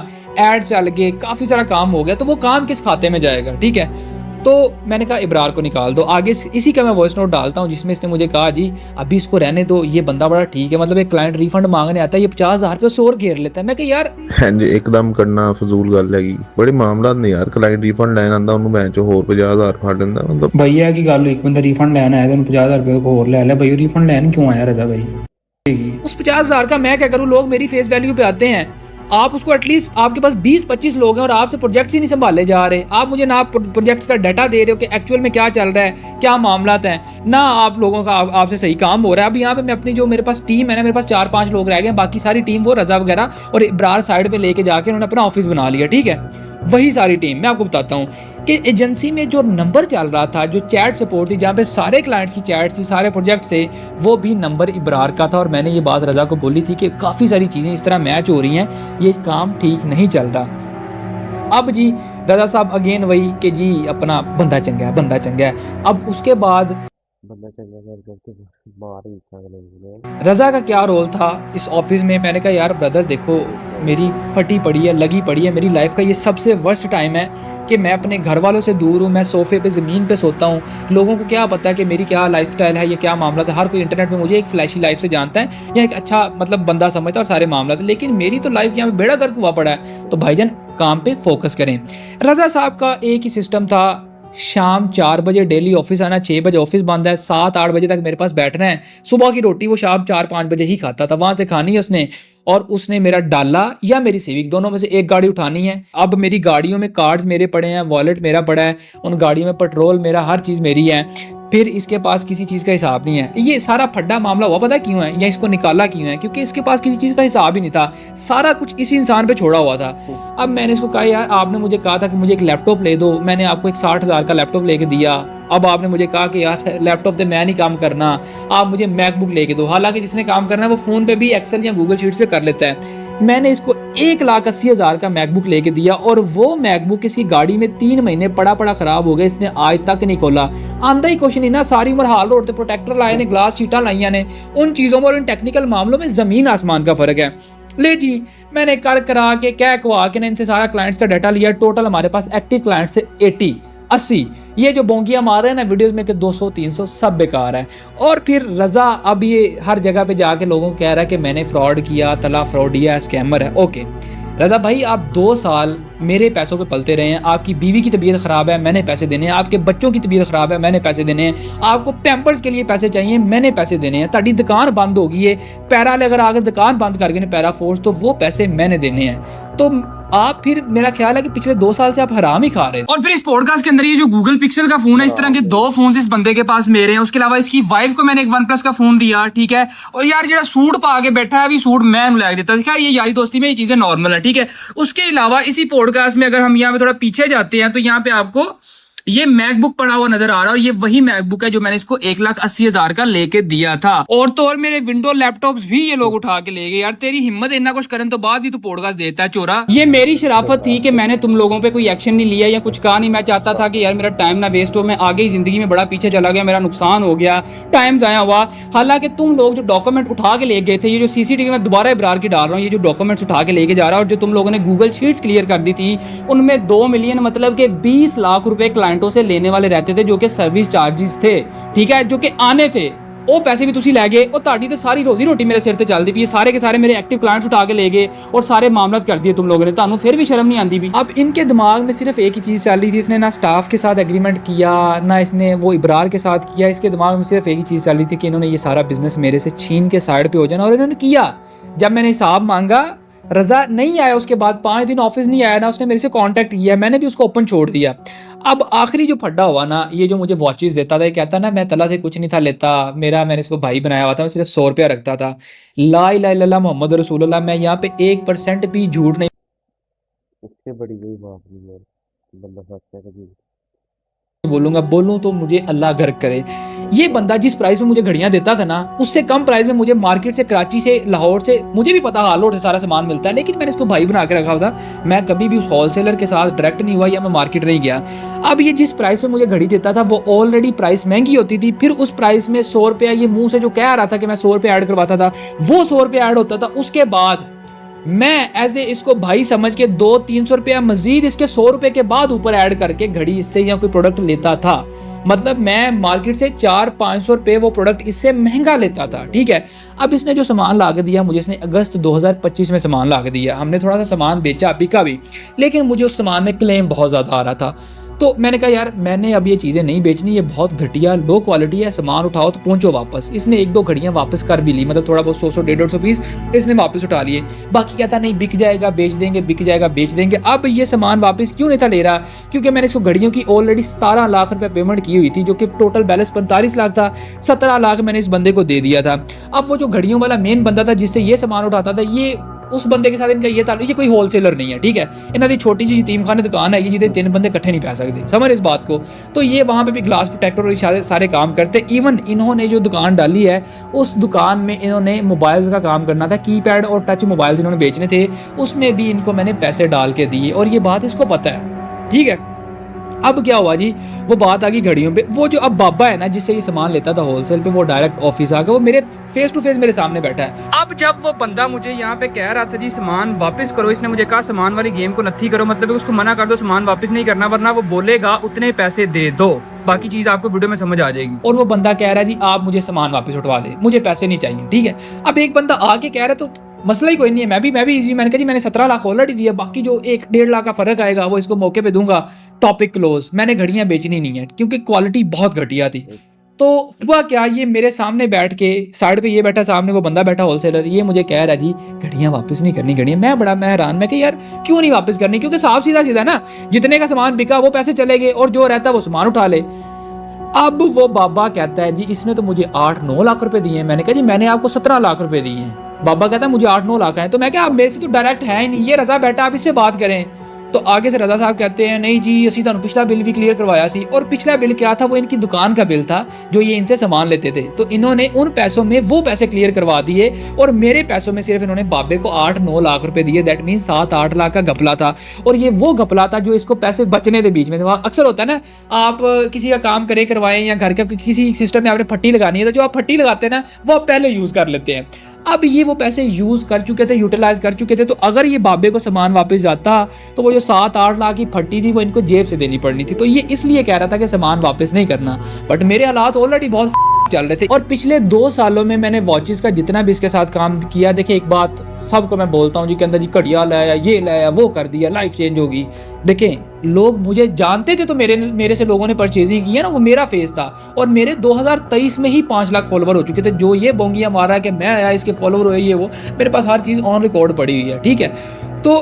एड चल गए, काफी सारा काम हो गया, तो वो काम किस खाते में जाएगा, ठीक है। तो मैंने कहा इब्रार को निकाल दो। आगे इसी का मैं वॉइस नोट डालता हूँ जिसमें इसने मुझे कहा जी अभी इसको रहने दो, ये बंदा बड़ा ठीक है, मतलब एक क्लाइंट रिफंड मांगने आता है, ये 50,000 रुपये से और घेर लेता है। मैं कहा यार हाँ जी एकदम करना फजूल गल हैगी, बड़े मामला नहीं यार। क्लाइंट रिफंड लैन आंदा उन्होंने मैं जो होर 50,000 फड़ लेंदा, मतलब भैया की गल, एक बंदा रिफंड लैन आया तो 50,000 रुपये को और ले लिया। भाई रिफंड लैन क्यों आया रज़ा भाई? उस 50,000 का मैं क्या करूँ, लोग मेरी फेस वैल्यू पे आते हैं। आप उसको एटलीस्ट, आपके पास 20-25 लोग हैं और आपसे प्रोजेक्ट्स ही नहीं संभाले जा रहे। आप मुझे ना प्रोजेक्ट्स का डाटा दे रहे हो कि एक्चुअल में क्या चल रहा है, क्या मामलात हैं, ना आप लोगों का आपसे सही काम हो रहा है। अब यहाँ पे मैं अपनी जो मेरे पास टीम है ना, मेरे पास 4-5 लोग रह गए, बाकी सारी टीम वो रज़ा वगैरह और इब्रार साइड पे लेके जाके उन्होंने अपना ऑफिस बना लिया, ठीक है। वही सारी टीम मैं आपको बताता हूँ। कि एजेंसी में जो नंबर चल रहा था, जो चैट सपोर्ट थी, जहाँ पे सारे क्लाइंट्स की चैट थी, सारे प्रोजेक्ट से, वो भी नंबर इब्रार का था। और मैंने ये बात रज़ा को बोली थी कि काफ़ी सारी चीज़ें इस तरह मैच हो रही हैं, ये काम ठीक नहीं चल रहा। अब जी रज़ा साहब अगेन वही कि जी अपना बंदा चंगा है, बंदा चंगा है। अब उसके बाद बंदा चंगा करके मार ही रज़ा का क्या रोल था इस ऑफिस में? मैंने कहा यार ब्रदर देखो, मेरी फटी पड़ी है, लगी पड़ी है, मेरी लाइफ का ये सबसे वर्स्ट टाइम है कि मैं अपने घर वालों से दूर हूँ, मैं सोफ़े पे ज़मीन पे सोता हूँ। लोगों को क्या पता है कि मेरी क्या लाइफस्टाइल है, ये क्या मामला था। हर कोई इंटरनेट में मुझे एक फ्लैशी लाइफ से जानता है या एक अच्छा मतलब बंदा समझता है और सारे मामला था, लेकिन मेरी तो लाइफ यहाँ पे बेड़ा गर्क हुआ पड़ा है। तो भाईजान काम पे फोकस करें। रज़ा साहब का एक ही सिस्टम था, शाम 4 बजे डेली ऑफिस आना, 6 बजे ऑफिस बंद है, 7-8 बजे तक मेरे पास बैठना है। सुबह की रोटी वो शाम 4-5 बजे ही खाता था, वहाँ से खानी है उसने। और उसने मेरा डाला या मेरी सिविक, दोनों में से एक गाड़ी उठानी है। अब मेरी गाड़ियों में कार्ड्स मेरे पड़े हैं, वॉलेट मेरा पड़ा है, उन गाड़ियों में पेट्रोल मेरा, हर चीज़ मेरी है। फिर इसके पास किसी चीज़ का हिसाब नहीं है। ये सारा फड्डा मामला हुआ पता क्यों है, या इसको निकाला क्यों है? क्योंकि इसके पास किसी चीज़ का हिसाब ही नहीं था, सारा कुछ इसी इंसान पे छोड़ा हुआ था। अब मैंने इसको कहा यार आपने मुझे कहा था कि मुझे एक लैपटॉप ले दो, मैंने आपको एक 60,000 का लैपटॉप लेके दिया। अब आपने मुझे कहा कि यार लैपटॉप पे मैं नहीं काम करना, आप मुझे मैकबुक लेके दो। हालांकि जिसने काम करना है वो फ़ोन पे भी एक्सेल या गूगल शीट्स पे कर लेता है। मैंने इसको 1,80,000 का मैकबुक लेके दिया और वो मैकबुक इसकी गाड़ी में 3 महीने पड़ा ख़राब हो गया, इसने आज तक नहीं खोला। आंदा ही कुछ नहीं ना, सारी उम्र हाल रोड पे प्रोटेक्टर लाए ने, ग्लास शीटा लाइया ने। उन चीज़ों में और इन टेक्निकल मामलों में ज़मीन आसमान का फ़र्क है। ले जी मैंने कर करा के कह कवा के इनसे सारा क्लाइंट्स का डाटा लिया। टोटल हमारे पास एक्टिव क्लाइंट्स से 80। ये जो बोंगियाँ मार रहे हैं ना वीडियोस में कि 200-300 सब बेकार है। और फिर रज़ा अब ये हर जगह पे जाके लोगों को कह रहा है कि मैंने फ्रॉड किया, तला फ्रॉडिया, स्कैमर है। ओके रज़ा भाई, आप 2 साल मेरे पैसों पे पलते रहे हैं। आपकी बीवी की तबीयत ख़राब है, मैंने पैसे देने हैं। आपके बच्चों की तबीयत ख़राब है, मैंने पैसे देने हैं। आपको पैम्पर्स के लिए पैसे चाहिए, मैंने पैसे देने हैं। ताड़ी दुकान बंद होगी है, पैरा ले अगर आगे दुकान बंद कर गए पैरा फोर्स, तो वो पैसे मैंने देने हैं। तो आप फिर मेरा ख्याल है कि पिछले 2 साल से आप हराम ही खा रहे हैं। और फिर इस पॉडकास्ट के अंदर ये जो गूगल पिक्सल का फोन है, इस तरह के 2 फोन इस बंदे के पास मेरे हैं। उसके अलावा इसकी वाइफ को मैंने एक OnePlus का फोन दिया, ठीक है। और यार जो सूट पा के बैठा है, अभी सूट मैं लगा देता है। ये यारी दोस्ती में ये चीजें नॉर्मल है, ठीक है। उसके अलावा इसी पॉडकास्ट में अगर हम यहाँ पे थोड़ा पीछे जाते हैं तो यहाँ पे आपको ये मैकबुक पड़ा हुआ नजर आ रहा है। और ये वही मैकबुक है जो मैंने इसको 1,80,000 का लेके दिया था। और तो और मेरे विंडो लैपटॉप्स भी ये लोग उठा के ले गए। यार तेरी हिम्मत इतना कुछ करने तो बाद भी तू पॉडकास्ट देता है चोरा। ये मेरी शराफत थी कि मैंने तुम लोगों पे कोई एक्शन नहीं लिया या कुछ कहा नहीं। मैं चाहता था कि यार मेरा टाइम ना वेस्ट हो, मैं आगे ही जिंदगी में बड़ा पीछे चला गया, मेरा नुकसान हो गया, टाइम जाया हुआ। हालांकि तुम लोग जो डॉक्यूमेंट उठा के ले गए थे, ये जो CCTV में दोबारा इब्रार की डाल रहा हूँ, ये जो डॉक्यूमेंट्स उठा के लेके जा रहा है और जो तुम लोगों ने गूगल शीट्स क्लियर कर दी थी, उनमें 2 मिलियन मतलब के 20 लाख रुपए क्लाइंटों से लेने वाले रहते थे, जो कि सर्विस चार्जेस थे, ठीक है, जो कि आने थे। वो पैसे भी तुसी ले गए और ताड़ी तो सारी रोजी रोटी मेरे सिर ते चलती पई। सारे के सारे मेरे एक्टिव क्लाइंट्स उठा के ले गए और सारे मामलात कर दिए तुम लोगों ने। तानू फिर भी शर्म नहीं आती भी। अब इनके दिमाग में सिर्फ एक ही चीज़ चल रही थी, इसने ना स्टाफ के साथ एग्रीमेंट किया, ना इसने वो इब्रार के साथ किया। इसके दिमाग में सिर्फ एक ही चीज़ चल रही थी कि इन्होंने ये सारा बिजनेस मेरे से छीन के साइड पे हो जाना। और इन्होंने किया। जब मैंने हिसाब मांगा, रज़ा नहीं आया। उसके बाद 5 दिन ऑफिस नहीं आया, ना उसने मेरे से कांटेक्ट किया, मैंने भी उसको ओपन छोड़ दिया। अब आखिरी जो फड्डा हुआ ना, ये जो मुझे वॉचेस देता था, ये कहता ना मैं तला से कुछ नहीं था लेता, मैंने इसको भाई बनाया हुआ था, मैं सिर्फ 100 रुपया रखता था। ला इलाहा इल्लल्लाह मोहम्मद रसूलुल्लाह, मैं यहाँ पे 1% भी झूठ नहीं। इससे बड़ी कोई बात नहीं है, बंदा सच्चा कभी बोलूँ तो मुझे अल्लाह गर्क करे। ये बंदा जिस प्राइस में मुझे घड़ियां देता था ना, उससे कम प्राइस में मुझे मार्केट से, कराची से, लाहौर से, मुझे भी पता हाल रोड से सारा सामान मिलता है, लेकिन मैंने इसको भाई बना के रखा था। मैं कभी भी उस होलसेलर के साथ डायरेक्ट नहीं हुआ या मैं मार्केट नहीं गया। अब ये जिस प्राइस में मुझे घड़ी देता था वो ऑलरेडी प्राइस महंगी होती थी। फिर उस प्राइस में 100 रुपया ये मुंह से जो कह रहा था कि मैं 100 रुपया ऐड करवाता था, वो 100 रुपया ऐड होता था। उसके बाद मैं एज ए इसको भाई समझ के 200-300 रुपया मजीद इसके 100 रुपए के बाद ऊपर ऐड करके घड़ी इससे या कोई प्रोडक्ट लेता था। मतलब मैं मार्केट से 400-500 रुपए वो प्रोडक्ट इससे महंगा लेता था, ठीक है। अब इसने जो सामान ला के दिया मुझे, इसने अगस्त 2025 में सामान ला के दिया। हमने थोड़ा सा सामान बेचा, बिका भी, लेकिन मुझे उस सामान में क्लेम बहुत ज़्यादा आ रहा था। तो मैंने कहा यार मैंने अब ये चीज़ें नहीं बेचनी, ये बहुत घटिया लो क्वालिटी है, सामान उठाओ तो पहुंचो वापस। इसने 1-2 घड़ियाँ वापस कर भी ली, मतलब थोड़ा बहुत 100-150 पीस इसने वापस उठा लिए। बाकी कहता नहीं बिक जाएगा बेच देंगे, बिक जाएगा बेच देंगे। अब ये सामान वापस क्यों नहीं था ले रहा? क्योंकि मैंने इसको घड़ियों की ऑलरेडी 17 लाख रुपये पेमेंट की हुई थी, जो कि टोटल बैलेंस 45 लाख था। 17 लाख मैंने इस बंदे को दे दिया था। अब वो जो घड़ियों वाला मेन बंदा था जिससे ये सामान उठाता था, ये उस बंदे के साथ इनका ये ताल्लुक, ये कोई होलसेलर नहीं है, ठीक है, इन्हों की छोटी जी यतीम खाने दुकान है जिसे 3 बंदे इकट्ठे नहीं पै सकते, समझ इस बात को। तो ये वहाँ पे भी ग्लास प्रोटेक्टर और सारे काम करते। इवन इन्होंने जो दुकान डाली है उस दुकान में इन्होंने मोबाइल्स का काम करना था, कीपैड और टच मोबाइल्स इन्होंने बेचने थे, उसमें भी इनको मैंने पैसे डाल के दिए और ये बात इसको पता है, ठीक है। अब क्या हुआ जी, वो बात आ गई घड़ियों पे। वो जो अब बाबा है ना जिससे ये सामान लेता था होलसेल पे, वो डायरेक्ट ऑफिस आ गया, वो मेरे फेस टू फेस मेरे सामने बैठा है। अब जब वो बंदा मुझे यहाँ पे कह रहा था जी सामान वापस करो, इसने मुझे कहा सामान वाली गेम को नथी करो, मतलब उसको मना कर दो, सामान वापस नहीं करना वरना वो बोलेगा उतने पैसे दे दो, बाकी चीज आपको वीडियो में समझ आ जाएगी। और वो बंदा कह रहा है जी आप मुझे सामान वापस उठवा दे, मुझे पैसे नहीं चाहिए, ठीक है। अब एक बंदा आके कह रहा है तो मसला ही कोई नहीं है, मैं भी इजी, मैंने कहा जी मैंने 17 लाख ऑलरेडी दिया, बाकी जो 1-1.5 लाख का फर्क आएगा वो इसको मौके पे दूंगा, टॉपिक क्लोज। मैंने घड़ियां बेचनी नहीं है क्योंकि क्वालिटी बहुत घटिया थी। तो हुआ क्या, ये मेरे सामने बैठ के, साइड पे ये बैठा, सामने वो बंदा बैठा होलसेलर, ये मुझे कह रहा जी घड़ियां वापस नहीं करनी घड़ियां। मैं हैरान, मैं कि यार क्यों नहीं वापस करनी, क्योंकि साफ सीधा ना, जितने का सामान बिका वो पैसे चले गए और जो रहता है वो सामान उठा ले। अब वो बाबा कहता है जी इसने तो मुझे 8-9 लाख रुपए दिए हैं। मैंने कहा जी मैंने आपको 17 लाख रुपए दिए हैं। बाबा कहता है मुझे 8-9 लाख हैं। तो मैं क्या, आप मेरे से तो डायरेक्ट है ही नहीं, ये रजा बैठा, आप इससे बात करें। तो आगे से रजा साहब कहते हैं नहीं जी असी तुहानू पिछला बिल भी क्लियर करवाया सी। और पिछला बिल क्या था, वो इनकी दुकान का बिल था जो ये इनसे सामान लेते थे। तो इन्होंने उन पैसों में वो पैसे क्लियर करवा दिए और मेरे पैसों में सिर्फ इन्होंने बाबे को 8-9 लाख रुपए दिए। दैट मीन 7-8 लाख का घपला था। और ये वो घपला था जो इसको पैसे बचने के बीच में था। अक्सर होता है ना, आप किसी का काम करे करवाएं या घर का किसी सिस्टम में आपने फट्टी लगानी है, तो जो आप फट्टी लगाते हैं ना वो आप पहले यूज कर लेते हैं। अब ये वो पैसे यूज कर चुके थे, यूटिलाइज कर चुके थे। तो अगर ये बाबे को सामान वापस जाता तो वो जो 7-8 लाख की फट्टी थी वो इनको जेब से देनी पड़नी थी। तो ये इसलिए कह रहा था कि सामान वापस नहीं करना, बट मेरे हालात ऑलरेडी बहुत चल रहे थे। और पिछले 2 सालों में मैंने वॉचेस का जितना भी इसके साथ काम किया, देखिए एक बात सबको मैं बोलता हूँ जी के अंदर जी घड़ियां लाया, ये लाया, वो कर दिया, लाइफ चेंज होगी। देखें लोग मुझे जानते थे तो मेरे से लोगों ने परचेजिंग की है ना, वो मेरा फेस था। और मेरे 2023 में ही 5 लाख फॉलोवर हो चुके थे। जो ये बोंगियां मारा कि मैं आया इसके फॉलोवर हुए ये वो, मेरे पास हर चीज़ ऑन रिकॉर्ड पड़ी हुई है, ठीक है। तो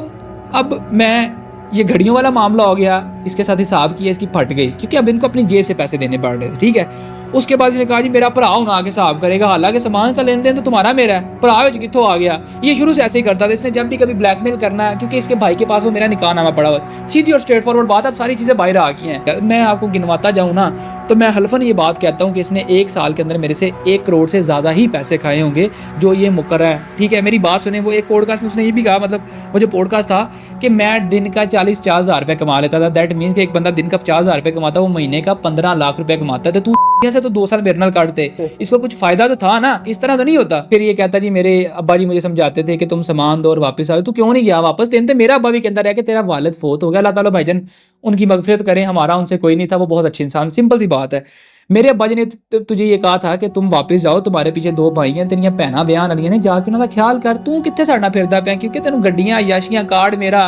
अब मैं, ये घड़ियों वाला मामला हो गया, इसके साथ हिसाब किया, इसकी फट गई क्योंकि अब इनको अपनी जेब से पैसे देने पड़ रहे थे, ठीक है। उसके बाद इसने कहा जी मेरा भरा हूं आके हिसाब करेगा, हालांकि सामान का लेन देन तो तुम्हारा मेरा है, भरा कितों आ गया। ये शुरू से ऐसे ही करता था। इसने जब भी कभी ब्लैकमेल करना है, क्योंकि इसके भाई के पास वो मेरा निकाहनामा पड़ा हुआ, सीधी और स्ट्रेट फॉरवर्ड बात, अब सारी चीज़ें बाहर आ गई हैं। मैं आपको गिनवाता जाऊँ ना तो मैं हल्फन ये बात कहता हूँ कि इसने 1 साल के अंदर मेरे से 1 करोड़ से ज़्यादा ही पैसे खाए होंगे जो ये मुकर है, ठीक है। मेरी बात सुने, वो एक पॉडकास्ट में उसने ये भी कहा, मतलब वो जो पॉडकास्ट था कि मैं दिन का 40-50 हज़ार रुपये कमा लेता था। दैट मीन्स कि एक बंदा दिन का 50 हज़ार रुपये कमाता, वो महीने का 15 लाख रुपये कमाता था। तू से तो 2 साल मेरे नाल काटते, इसको कुछ फायदा तो था ना, इस तरह तो नहीं होता। फिर ये कहता जी मेरे अब्बा जी मुझे समझाते थे कि तुम सामान दो और वापस आओ, तू क्यों नहीं गया वापस देने। मेरा अब्बा भी कहता रहा कि तेरा वालिद फोत हो गया, अल्लाह ताला भाईजान उनकी मगफिरत करें, हमारा उनसे कोई नहीं था, वो बहुत अच्छे इंसान, सिंपल सी बात है। मेरे अब्बा जी ने तुझे ये कहा था कि तुम वापस जाओ, तुम्हारे पीछे 2 भाई हैं, तेरियां भैनां ब्याह वालियां ने, जाके उन्होंने ख्याल कर, तू कितने साड़ना फिरदा पिया, क्योंकि तेन गड्डियां, याशियां, कार्ड मेरा,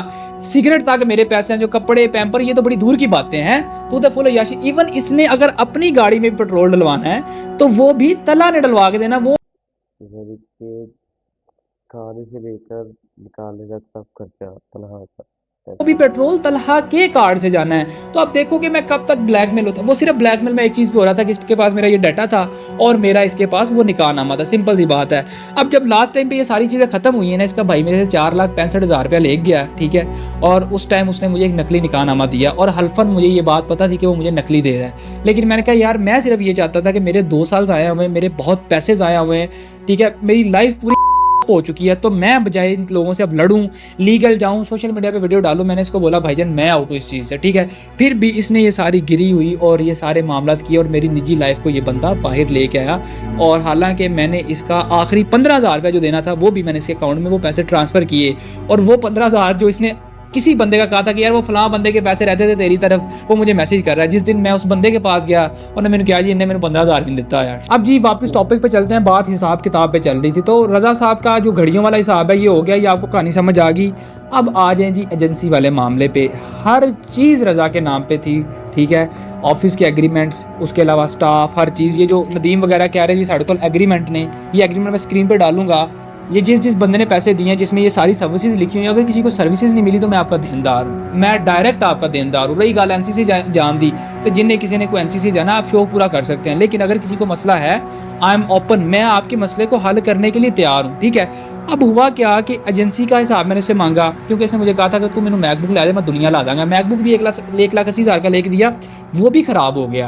सिगरेट तक मेरे पैसे हैं, जो कपड़े पैम्पर ये तो बड़ी दूर की बातें हैं, तू तो फुल याशी। इवन इसने अगर अपनी गाड़ी में पेट्रोल डलवाना है तो वो भी तला ने डलवा के देना। वो खाने से लेकर निकालने तक सब खर्चा तलहा का, वो भी पेट्रोल तलहा के कार्ड से जाना है। तो आप देखो कि मैं कब तक ब्लैकमेल होता। वो सिर्फ ब्लैकमेल में एक चीज़ पे हो रहा था कि इसके पास मेरा ये डाटा था और मेरा इसके पास वो निकाहनामा था, सिंपल सी बात है। अब जब लास्ट टाइम पे ये सारी चीज़ें खत्म हुई है ना, इसका भाई मेरे से 4,65,000 रुपया ले गया, ठीक है। और उस टाइम उसने मुझे एक नकली निकाहनामा दिया और हल्फन मुझे ये बात पता थी कि वो मुझे नकली दे रहा है। लेकिन मैंने कहा यार मैं सिर्फ ये चाहता था कि मेरे 2 साल ज़ाया हुए, मेरे बहुत पैसे ज़ाया हुए हैं, ठीक है, मेरी लाइफ पूरी हो चुकी है। तो मैं बजाय इन लोगों से अब लड़ूं, लीगल जाऊं, सोशल मीडिया पे वीडियो डालूं, मैंने इसको बोला भाईजान मैं आउट हूं इस चीज़ से, ठीक है। फिर भी इसने ये सारी गिरी हुई और ये सारे मामलात किए और मेरी निजी लाइफ को ये बंदा बाहर लेके आया। और हालांकि मैंने इसका आखिरी 15,000 रुपया जो देना था वो भी मैंने इसके अकाउंट में वो पैसे ट्रांसफ़र किए। और वो 15,000 जो इसने किसी बंदे का कहा था कि यार वो फलां बंदे के पैसे रहते थे तेरी तरफ, वो मुझे मैसेज कर रहा है। जिस दिन मैं उस बंदे के पास गया उन्होंने मैंने कहा जी इन्हें मैंने 15,000 भी देता यार। अब जी वापस टॉपिक पे चलते हैं। बात हिसाब किताब पे चल रही थी। तो रज़ा साहब का जो घड़ियों वाला हिसाब है ये हो गया, ये आपको कहानी समझ आ गई। अब आ जाएँ जी एजेंसी वाले मामले पे। हर चीज़ रज़ा के नाम पे थी, ठीक है। ऑफिस के एग्रीमेंट्स, उसके अलावा स्टाफ, हर चीज़। ये जो नदीम वगैरह कह रहे हैं जी साढ़े को एग्रीमेंट ने, ये एग्रीमेंट मैं स्क्रीन पर डालूंगा। ये जिस बंदे ने पैसे दिए हैं, जिसमें ये सारी सर्विसेज लिखी हुई हैं, अगर किसी को सर्विसेज नहीं मिली तो मैं आपका देनदार हूँ, मैं डायरेक्ट आपका देनदार हूँ। रही गाल एनसीसी जान दी तो जिनने किसी ने कोई एनसीसी जाना आप शौक पूरा कर सकते हैं। लेकिन अगर किसी को मसला है, आई एम ओपन, मैं आपके मसले को हल करने के लिए तैयार हूँ, ठीक है। अब हुआ क्या कि एजेंसी का हिसाब मैंने उससे मांगा, क्योंकि इसने मुझे कहा था कि तू मैंने मैकबुक ला दे, मैं दुनिया ला दूंगा। मैकबुक भी 1,80,000 का लेके दिया, वो भी ख़राब हो गया।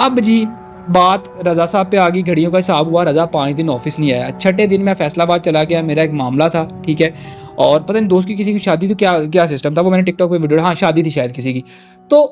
अब जी बात रज़ा साहब पे आ गई, घड़ियों का हिसाब हुआ, रज़ा 5 दिन ऑफिस नहीं आया। छठे दिन मैं फैसलाबाद चला गया, मेरा एक मामला था, ठीक है, और पता नहीं दोस्त की किसी की शादी थी, क्या क्या सिस्टम था वो, मैंने टिकटॉक पे वीडियो, हाँ शादी थी शायद किसी की। तो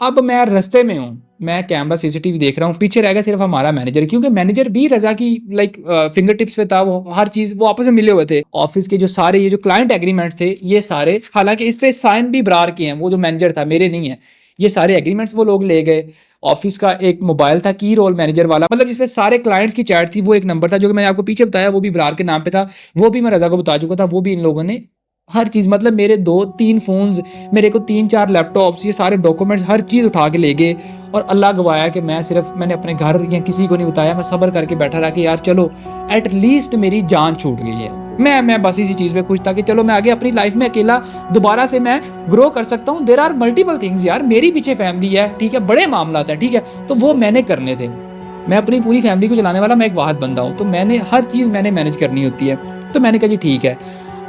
अब मैं रास्ते में हूँ, मैं कैमरा सीसीटीवी देख रहा हूँ, पीछे रह गया सिर्फ हमारा मैनेजर, क्योंकि मैनेजर भी रजा की लाइक फिंगर टिप्स पे था, वो हर चीज़ वो आपस में मिले हुए थे। ऑफिस के जो सारे ये जो क्लाइंट एग्रीमेंट्स थे ये सारे, हालांकि इस पे साइन भी इब्रार के हैं, वो जो मैनेजर था मेरे नहीं है, ये सारे एग्रीमेंट्स वो लोग ले गए। ऑफिस का एक मोबाइल था की रोल मैनेजर वाला, मतलब जिसपे सारे क्लाइंट्स की चैट थी, वो एक नंबर था जो कि मैंने आपको पीछे बताया, वो भी इब्रार के नाम पे था, वो भी मैं रजा को बता चुका था, वो भी इन लोगों ने हर चीज़, मतलब मेरे 2-3 फ़ोन्स, मेरे को 3-4 लैपटॉप्स, ये सारे डॉक्यूमेंट्स हर चीज़ उठा के ले गए। और अल्लाह गवाया कि मैंने अपने घर या किसी को नहीं बताया, मैं सब्र करके बैठा रहा कि यार चलो एटलीस्ट मेरी जान छूट गई है। मैं बस इसी चीज़ पे खुश था कि चलो मैं आगे अपनी लाइफ में अकेला दोबारा से मैं ग्रो कर सकता हूँ। देयर आर मल्टीपल थिंग्स यार, मेरी पीछे फैमिली है, ठीक है, बड़े मामला है, ठीक है, तो वो मैंने करने थे। मैं अपनी पूरी फैमिली को चलाने वाला मैं एक वाहद बंदा हूँ, तो मैंने हर चीज़ मैंने मैनेज करनी होती है। तो मैंने कहा जी ठीक है।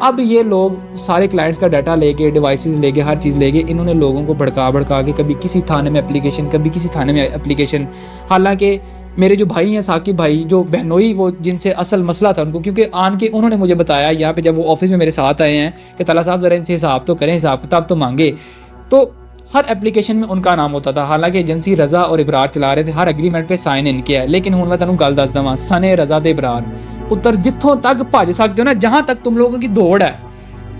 अब ये लोग सारे क्लाइंट्स का डाटा लेके, डिवाइसेस लेके, हर चीज़ लेके, इन्होंने लोगों को भड़का के कभी किसी थाने में एप्लीकेशन, कभी किसी थाने में एप्लीकेशन। हालांकि मेरे जो भाई हैं साकिब भाई, जो बहनोई, वो जिनसे असल मसला था उनको, क्योंकि आन के उन्होंने मुझे बताया यहाँ पे जब वो ऑफिस में मेरे साथ आए हैं कि ताला साहब ज़रा इनसे हिसाब तो करें, हिसाब किताब तो मांगे। तो हर एप्लीकेशन में उनका नाम होता था, हालांकि एजेंसी रज़ा और इब्रार चला रहे थे, हर एग्रीमेंट पे साइन इनके है। लेकिन हुण मैं तुहानूं गल दस दवां, सने रज़ा ते इब्रार पुत्र जिथों तक भज सकते हो ना, जहां तक तुम लोगों की दौड़ है,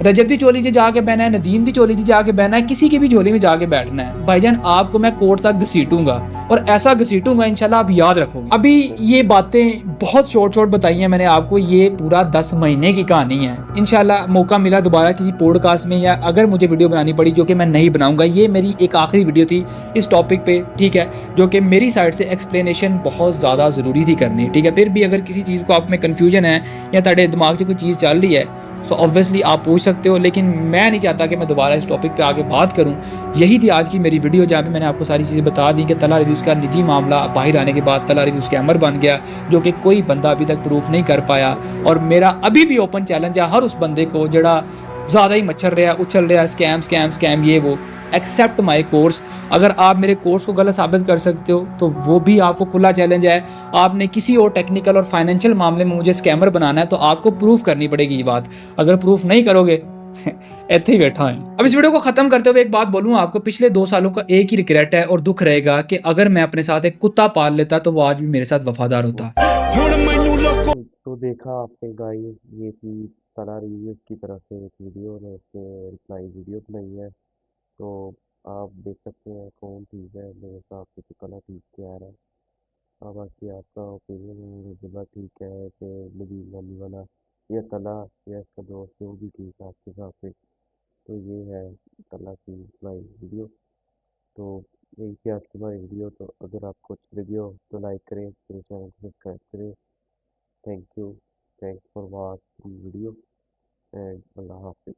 रजब की चोली से जाके बहना है, नदीम की चोली से जाके बहना है, किसी की भी झोली में जाके बैठना है। भाईजान आपको मैं कोर्ट तक घसीटूंगा, और ऐसा घसीटूंगा इंशाल्लाह आप याद रखोगे। अभी ये बातें बहुत शॉर्ट बताई हैं मैंने आपको, ये पूरा 10 महीने की कहानी है। इंशाल्लाह मौका मिला दोबारा किसी पॉडकास्ट में, या अगर मुझे वीडियो बनानी पड़ी, जो कि मैं नहीं बनाऊंगा, ये मेरी एक आखिरी वीडियो थी इस टॉपिक पे, ठीक है, जो कि मेरी साइड से एक्सप्लेनेशन बहुत ज़्यादा ज़रूरी थी करनी, ठीक है। फिर भी अगर किसी चीज़ को आप में कन्फ्यूजन है या तेरे दिमाग से कोई चीज़ चल रही है, सो ऑब्वियसली आप पूछ सकते हो, लेकिन मैं नहीं चाहता कि मैं दोबारा इस टॉपिक पे आगे बात करूं। यही थी आज की मेरी वीडियो, जहाँ पे मैंने आपको सारी चीज़ें बता दी कि तला रिव्यूज़ का निजी मामला बाहर आने के बाद तला रिव्यूज़ स्कैमर बन गया, जो कि कोई बंदा अभी तक प्रूफ नहीं कर पाया। और मेरा अभी भी ओपन चैलेंज है हर उस बंदे को जड़ा ज़्यादा ही मच्छर रहा, उछल रहा, स्कैम ये वो, एक्सेप्ट माई कोर्स। अगर आप मेरे कोर्स को गलत साबित कर सकते हो तो वो भी आपको खुला चैलेंज है। आपने किसी और टेक्निकल और फाइनेंशियल मामले में मुझे स्कैमर बनाना है तो आपको प्रूफ करनी पड़ेगी ये बात। अगर प्रूफ नहीं करोगे ऐसे ही बैठा है। अब इस वीडियो को खत्म करते हुए एक बात बोलूँ आपको, पिछले 2 सालों का एक ही रिग्रेट है और दुख रहेगा कि अगर मैं अपने साथ एक कुत्ता पाल लेता तो वो आज भी मेरे साथ वफादार होता। तो देखा आपने गाइस, ये थी तला रिव्यूज़ की तरफ से एक वीडियो, और उसने रिप्लाई वीडियो बनाई है। तो आप देख सकते हैं कौन ठीक है, मेरे हिसाब से तो तला ठीक कह रहा है। अब बाकी आपका ओपिनियन है, जुला ठीक है कि नदीम वाली वाला, या तला या इसका दोस्त, जो भी ठीक है आपके हिसाब से। तो ये है तला की रिप्लाई वीडियो। तो यही थी आज की हमारी वीडियो। तो अगर आपको अच्छी लगी हो तो लाइक करें, मेरे चैनल को सब्सक्राइब करें। Thank you, thanks for watching video, and अल्लाह हाफिज़।